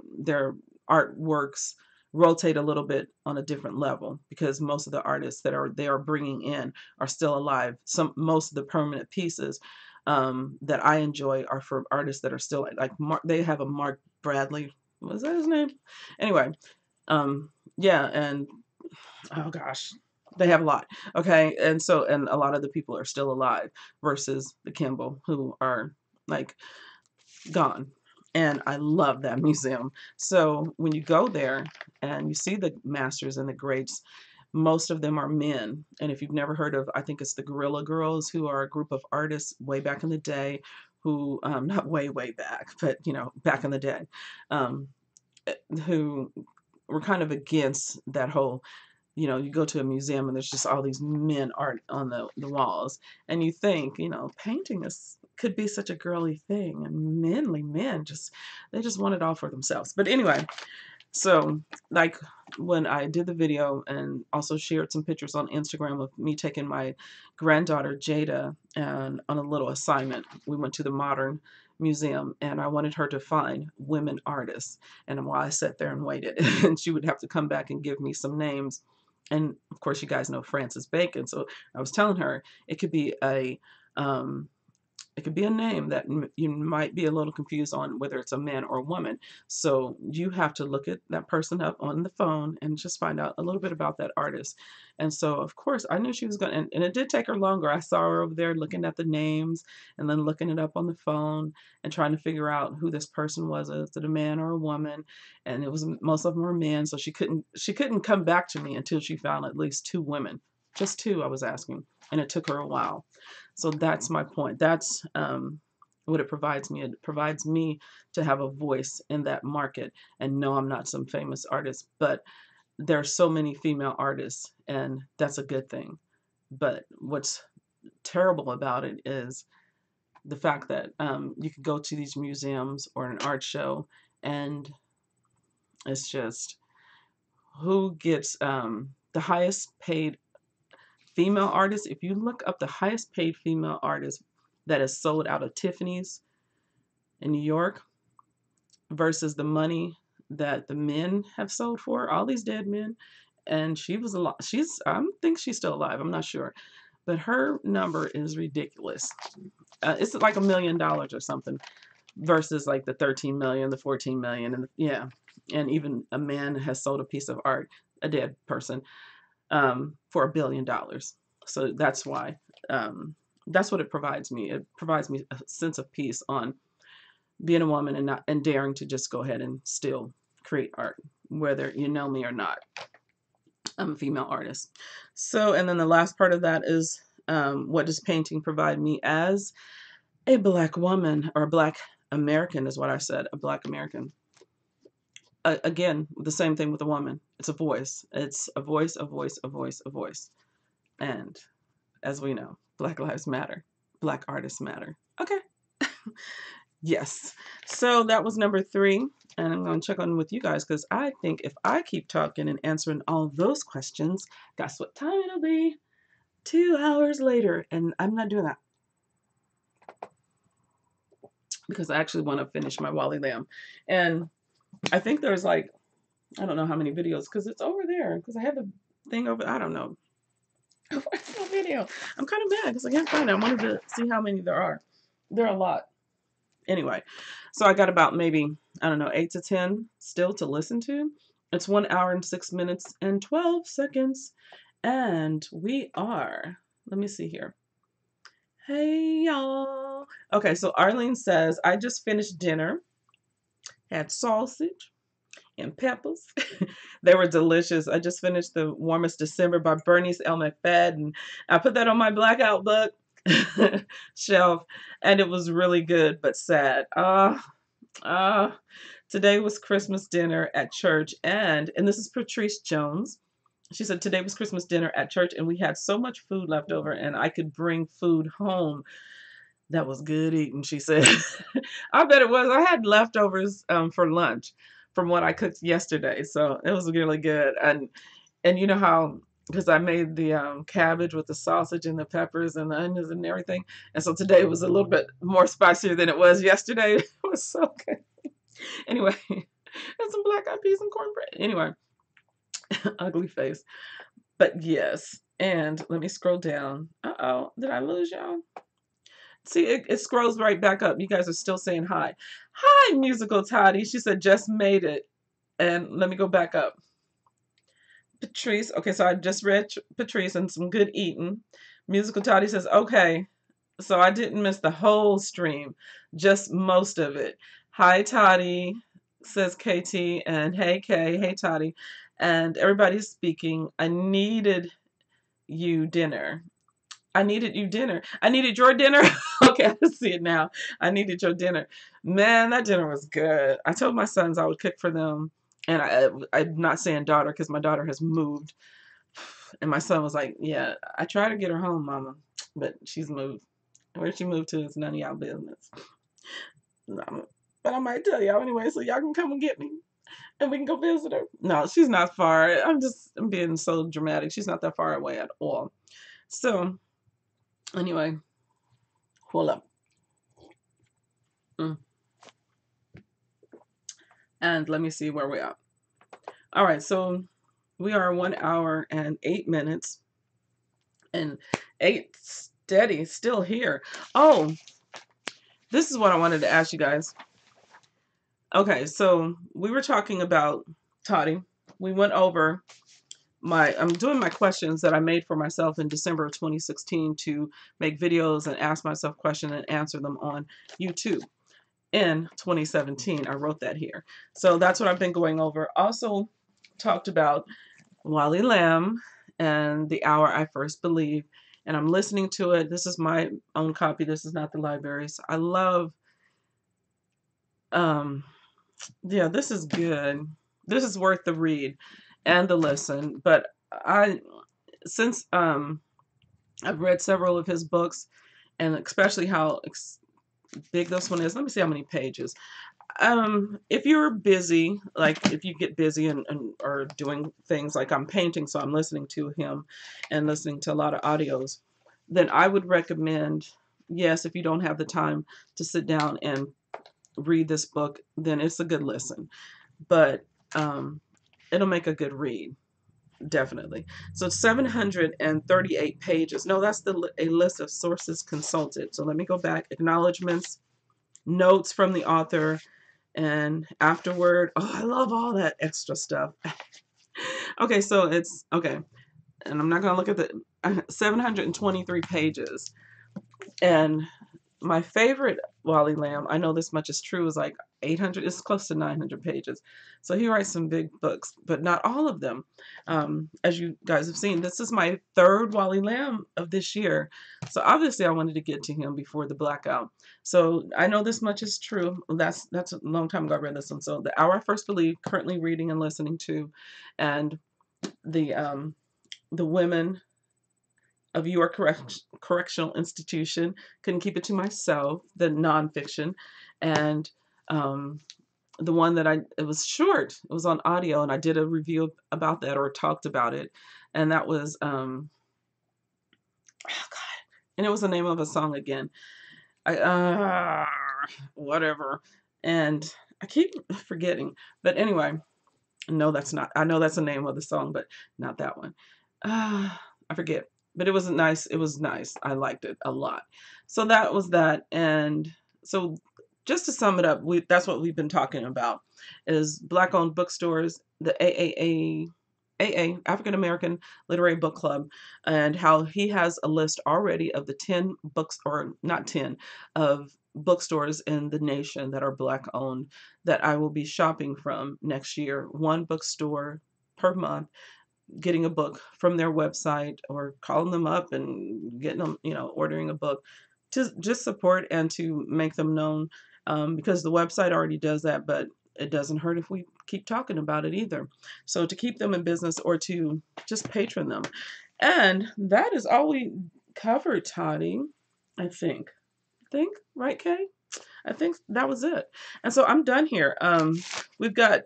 artworks rotate a little bit on a different level because most of the artists that they are bringing in are still alive. Most of the permanent pieces that I enjoy are for artists that are still like they have a Mark Bradley. Was that his name? Anyway, yeah, and oh gosh, they have a lot. Okay, and a lot of the people are still alive versus the Kimball who are like gone. And I love that museum. So when you go there and you see the masters and the greats, most of them are men. And if you've never heard of, I think it's the Gorilla Girls, who are a group of artists way back in the day, who not way back, but back in the day, um, who were kind of against that whole, you go to a museum and there's just all these men art on the walls, and you think, painting could be such a girly thing, and manly men they just want it all for themselves. But anyway, so like when I did the video and also shared some pictures on Instagram of me taking my granddaughter Jada and on a little assignment, we went to the Modern Museum and I wanted her to find women artists. And while I sat there and waited, and she would have to come back and give me some names. And of course, you guys know Francis Bacon. So I was telling her it could be a name that you might be a little confused on whether it's a man or a woman. So you have to look at that person up on the phone and just find out a little bit about that artist. And so, of course, I knew she was going to, and it did take her longer. I saw her over there looking at the names and then looking it up on the phone and trying to figure out who this person was. Is it a man or a woman? And most of them were men. So she couldn't come back to me until she found at least 2 women. Just 2, I was asking. And it took her a while. So that's my point. That's what it provides me. It provides me to have a voice in that market. And no, I'm not some famous artist, but there are so many female artists, and that's a good thing. But what's terrible about it is the fact that you could go to these museums or an art show, and it's just who gets the highest paid female artists, if you look up the highest paid female artist that is sold out of Tiffany's in New York versus the money that the men have sold for, all these dead men, and she was alive. I think she's still alive. I'm not sure, but her number is ridiculous. It's like $1 million or something versus like the 13 million, the 14 million, and yeah, and even a man has sold a piece of art, a dead person, for $1 billion. So that's why. That's what it provides me. It provides me a sense of peace on being a woman and daring to just go ahead and still create art, whether you know me or not. I'm a female artist. So, and then the last part of that is, what does painting provide me as a Black woman, or a Black American is what I said, a Black American. Again, the same thing with a woman. It's a voice. It's a voice, a voice, a voice, a voice. And as we know, Black lives matter. Black artists matter. Okay. Yes. So that was number 3. And I'm going to check on with you guys, because I think if I keep talking and answering all those questions, guess what time it'll be? 2 hours later. And I'm not doing that, because I actually want to finish my Wally Lamb. And I think there's like, I don't know how many videos, because it's over there, because I have the thing over, I don't know. Where's my video? I'm kind of mad because I can't find it. I wanted to see how many there are. There are a lot. Anyway, so I got about maybe, I don't know, 8 to 10 still to listen to. It's 1 hour and 6 minutes and 12 seconds. And we are, let me see here. Hey, y'all. Okay, so Arlene says, I just finished dinner. Had sausage and peppers. They were delicious. I just finished The Warmest December by Bernice L. McFadden. I put that on my blackout book shelf, and it was really good, but sad. Today was Christmas dinner at church, and this is Patrice Jones. She said, today was Christmas dinner at church, and we had so much food left over, and I could bring food home. That was good eating, she said. I bet it was. I had leftovers for lunch from what I cooked yesterday, so it was really good. And you know how, because I made the cabbage with the sausage and the peppers and the onions and everything, and so today was a little bit more spicier than it was yesterday. It was so good. Anyway, and some black eyed peas and cornbread. Anyway, ugly face. But yes, and let me scroll down. Uh-oh, did I lose y'all? See, it scrolls right back up. You guys are still saying hi. Hi, Musical Tati. She said, just made it. And let me go back up. Patrice. Okay, so I just read Patrice and some good eating. Musical Tati says, okay, so I didn't miss the whole stream, just most of it. Hi, Tati, says KT. And hey, Kay. Hey, Tati. And everybody's speaking. I needed you dinner. I needed you dinner. I needed your dinner. Okay, I see it now. I needed your dinner. Man, that dinner was good. I told my sons I would cook for them. And I'm not saying daughter, because my daughter has moved. And my son was like, yeah, I tried to get her home, Mama, but she's moved. Where she moved to is none of y'all business. But I might tell y'all anyway, so y'all can come and get me. And we can go visit her. No, she's not far. I'm being so dramatic. She's not that far away at all. So, anyway, hold up. And let me see where we're at. All right, so we are 1 hour and 8 minutes. And 8 steady, still here. Oh, this is what I wanted to ask you guys. Okay, so we were talking about Tati. We went over I'm doing my questions that I made for myself in December of 2016 to make videos and ask myself questions and answer them on YouTube. In 2017, I wrote that here. So that's what I've been going over. Also talked about Wally Lamb and The Hour I First Believe. And I'm listening to it. This is my own copy. This is not the library's. I love, yeah, this is good. This is worth the read and the listen. But since I've read several of his books, and especially how big this one is. Let me see how many pages. If you're busy, like if you get busy and or doing things like I'm painting, so I'm listening to him and listening to a lot of audios, then I would recommend, yes, if you don't have the time to sit down and read this book, then it's a good listen. But it'll make a good read, definitely. So 738 pages. No, that's a list of sources consulted. So let me go back. Acknowledgments, notes from the author, and afterward. Oh, I love all that extra stuff. Okay, so it's okay. And I'm not going to look at the 723 pages. And my favorite Wally Lamb, I know this much is true, is like 800, it's close to 900 pages. So he writes some big books, but not all of them. As you guys have seen, this is my third Wally Lamb of this year. So obviously I wanted to get to him before the blackout. So I know this much is true. That's a long time ago I read this one. So The Hour I First Believed, currently reading and listening to, and the Women of Your Correctional Institution, couldn't keep it to myself, the nonfiction, and the one that it was short, it was on audio, and I did a review about that, or talked about it, and that was oh God, and it was the name of a song again, whatever, and I keep forgetting, but anyway, no, that's not, I know that's the name of the song, but not that one. I forget. But it was nice. It was nice. I liked it a lot. So that was that. And so just to sum it up, that's what we've been talking about, is Black-owned bookstores, the AA, African American Literary Book Club, and how he has a list already of the 10 books, or not 10, of bookstores in the nation that are Black-owned that I will be shopping from next year. One bookstore per month, getting a book from their website, or calling them up and getting them, ordering a book to just support and to make them known, because the website already does that, but it doesn't hurt if we keep talking about it either. So to keep them in business, or to just patron them. And that is all we covered, Tati, I think, right, Kay? I think that was it. And so I'm done here. We've got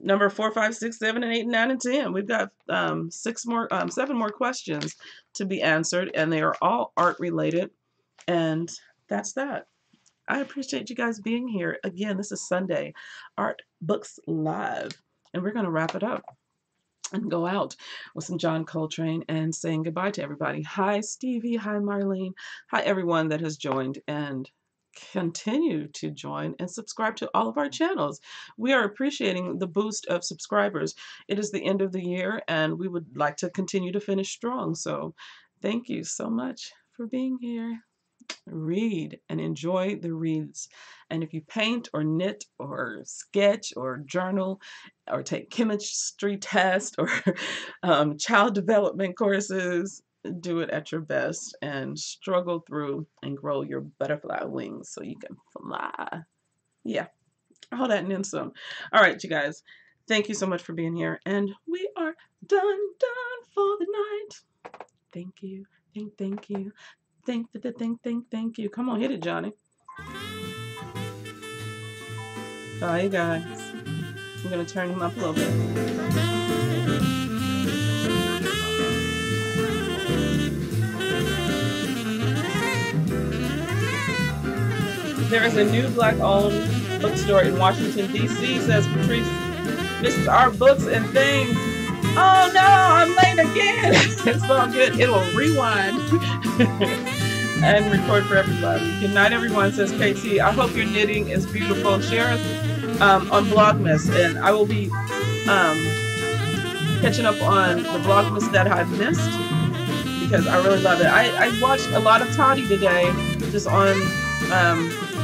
number 4, 5, 6, 7, and 8, 9, and 10. We've got 7 more questions to be answered, and they are all art related. And that's that. I appreciate you guys being here. Again, this is Sunday Art Books Live, and we're going to wrap it up and go out with some John Coltrane and saying goodbye to everybody. Hi, Stevie. Hi, Marlene. Hi, everyone that has joined and continue to join and subscribe to all of our channels. We are appreciating the boost of subscribers. It is the end of the year, and we would like to continue to finish strong. So thank you so much for being here. Read and enjoy the reads. And if you paint or knit or sketch or journal or take chemistry test or child development courses, do it at your best and struggle through and grow your butterfly wings so you can fly. Yeah, all that and then some. All right, you guys, thank you so much for being here, and we are done for the night. Thank you, thank you, thank you. Come on, hit it, Johnny. Bye, guys. I'm gonna turn him up a little bit. There is a new Black-owned bookstore in Washington, D.C., says Patrice. This is our books and things. Oh no, I'm late again. It's all good. It will rewind and record for everybody. Good night, everyone, says KT. I hope your knitting is beautiful. Share us on Vlogmas, and I will be catching up on the Vlogmas that I've missed, because I really love it. I watched a lot of Tati today, just on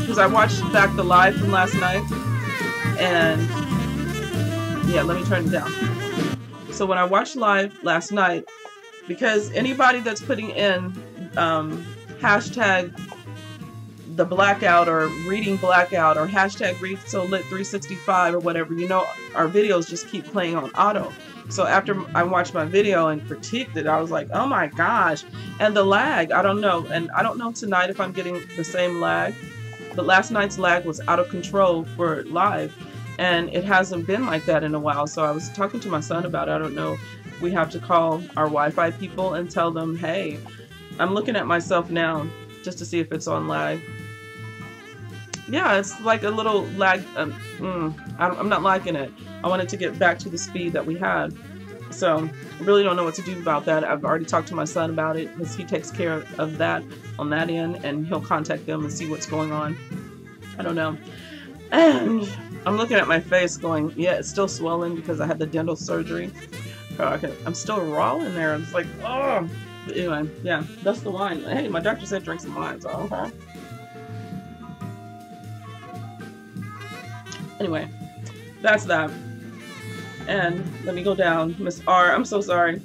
because I watched back the live from last night, and yeah, let me turn it down. So when I watched live last night, because anybody that's putting in hashtag the blackout or reading blackout or hashtag read so lit 365 or whatever, our videos just keep playing on auto. So after I watched my video and critiqued it, I was like, oh my gosh. And the lag, I don't know. And I don't know tonight if I'm getting the same lag. but last night's lag was out of control for live, and it hasn't been like that in a while. So I was talking to my son about it. I don't know. We have to call our Wi-Fi people and tell them, hey, I'm looking at myself now just to see if it's on lag. Yeah, it's like a little lag. I'm not liking it. I wanted to get back to the speed that we had. So I really don't know what to do about that. I've already talked to my son about it because he takes care of that on that end, and he'll contact them and see what's going on. I don't know. And I'm looking at my face going, yeah, it's still swollen because I had the dental surgery. I'm still raw in there. It's like, oh. But anyway, yeah, that's the wine. Hey, my doctor said drink some wine, so okay. Anyway, that's that. And let me go down. Miss R, I'm so sorry.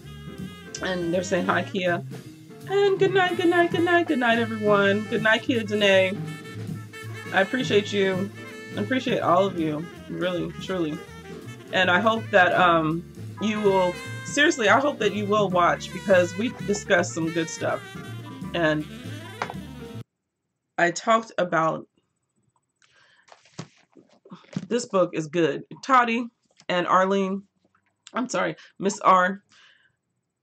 And they're saying hi, Kia. And good night, good night, good night, good night, everyone. Good night, Kia Denae. I appreciate you. I appreciate all of you, really, truly. And I hope that you will, seriously, I hope that you will watch, because we discussed some good stuff. And I talked about, this book is good. Tati and Arlene, I'm sorry, Miss R,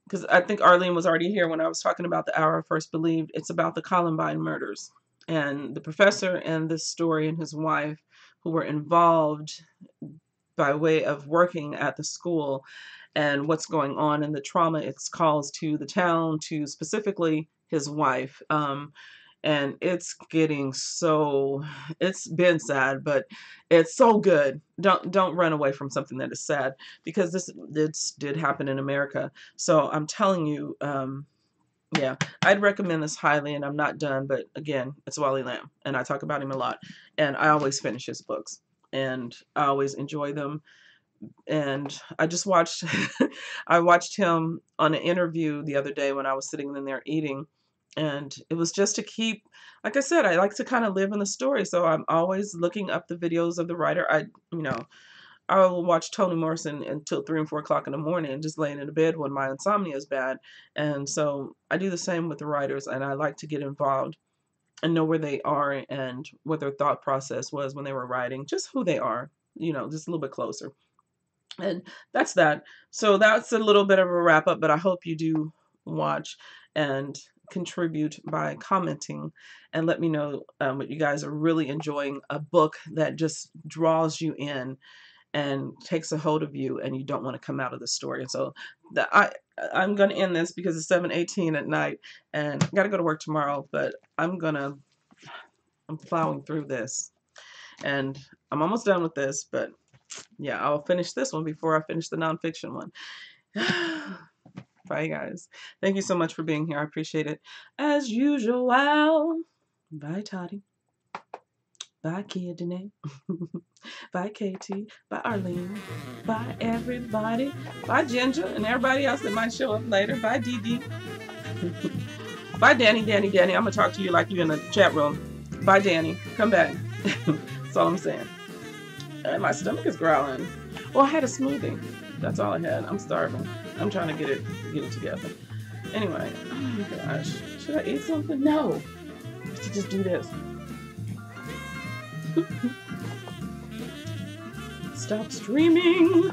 because I think Arlene was already here when I was talking about The Hour I First Believed. It's about the Columbine murders and the professor and this story and his wife who were involved by way of working at the school, and what's going on and the trauma it's caused to the town, to specifically his wife. And it's getting so, it's been sad, but it's so good. Don't run away from something that is sad, because this did happen in America. So I'm telling you, yeah, I'd recommend this highly, and I'm not done, but again, it's Wally Lamb, and I talk about him a lot, and I always finish his books, and I always enjoy them. And I just watched, I watched him on an interview the other day when I was sitting in there eating, and it was just to keep, like I said, I like to kind of live in the story, so I'm always looking up the videos of the writer. I will watch Toni Morrison until 3 and 4 o'clock in the morning, just laying in the bed when my insomnia is bad. And so I do the same with the writers, and I like to get involved and know where they are and what their thought process was when they were writing, just who they are, just a little bit closer. And that's that. So that's a little bit of a wrap up, but I hope you do watch and contribute by commenting and let me know what you guys are really enjoying, a book that just draws you in and takes a hold of you, and you don't want to come out of the story. And so I'm going to end this because it's 7:18 at night, and I got to go to work tomorrow, but I'm plowing through this, and I'm almost done with this, but yeah, I'll finish this one before I finish the nonfiction one. Bye, guys. Thank you so much for being here. I appreciate it. As usual. Bye, Tati. Bye, Kia Denae. Bye, Katie. Bye, Arlene. Bye, everybody. Bye, Ginger, and everybody else that might show up later. Bye, Dee Dee. Bye, Danny. I'm going to talk to you like you're in the chat room. Bye, Danny. Come back. That's all I'm saying. And my stomach is growling. Well, I had a smoothie. That's all I had. I'm starving. I'm trying to get it together. Anyway, oh my gosh. Should I eat something? No. I should just do this. Stop streaming.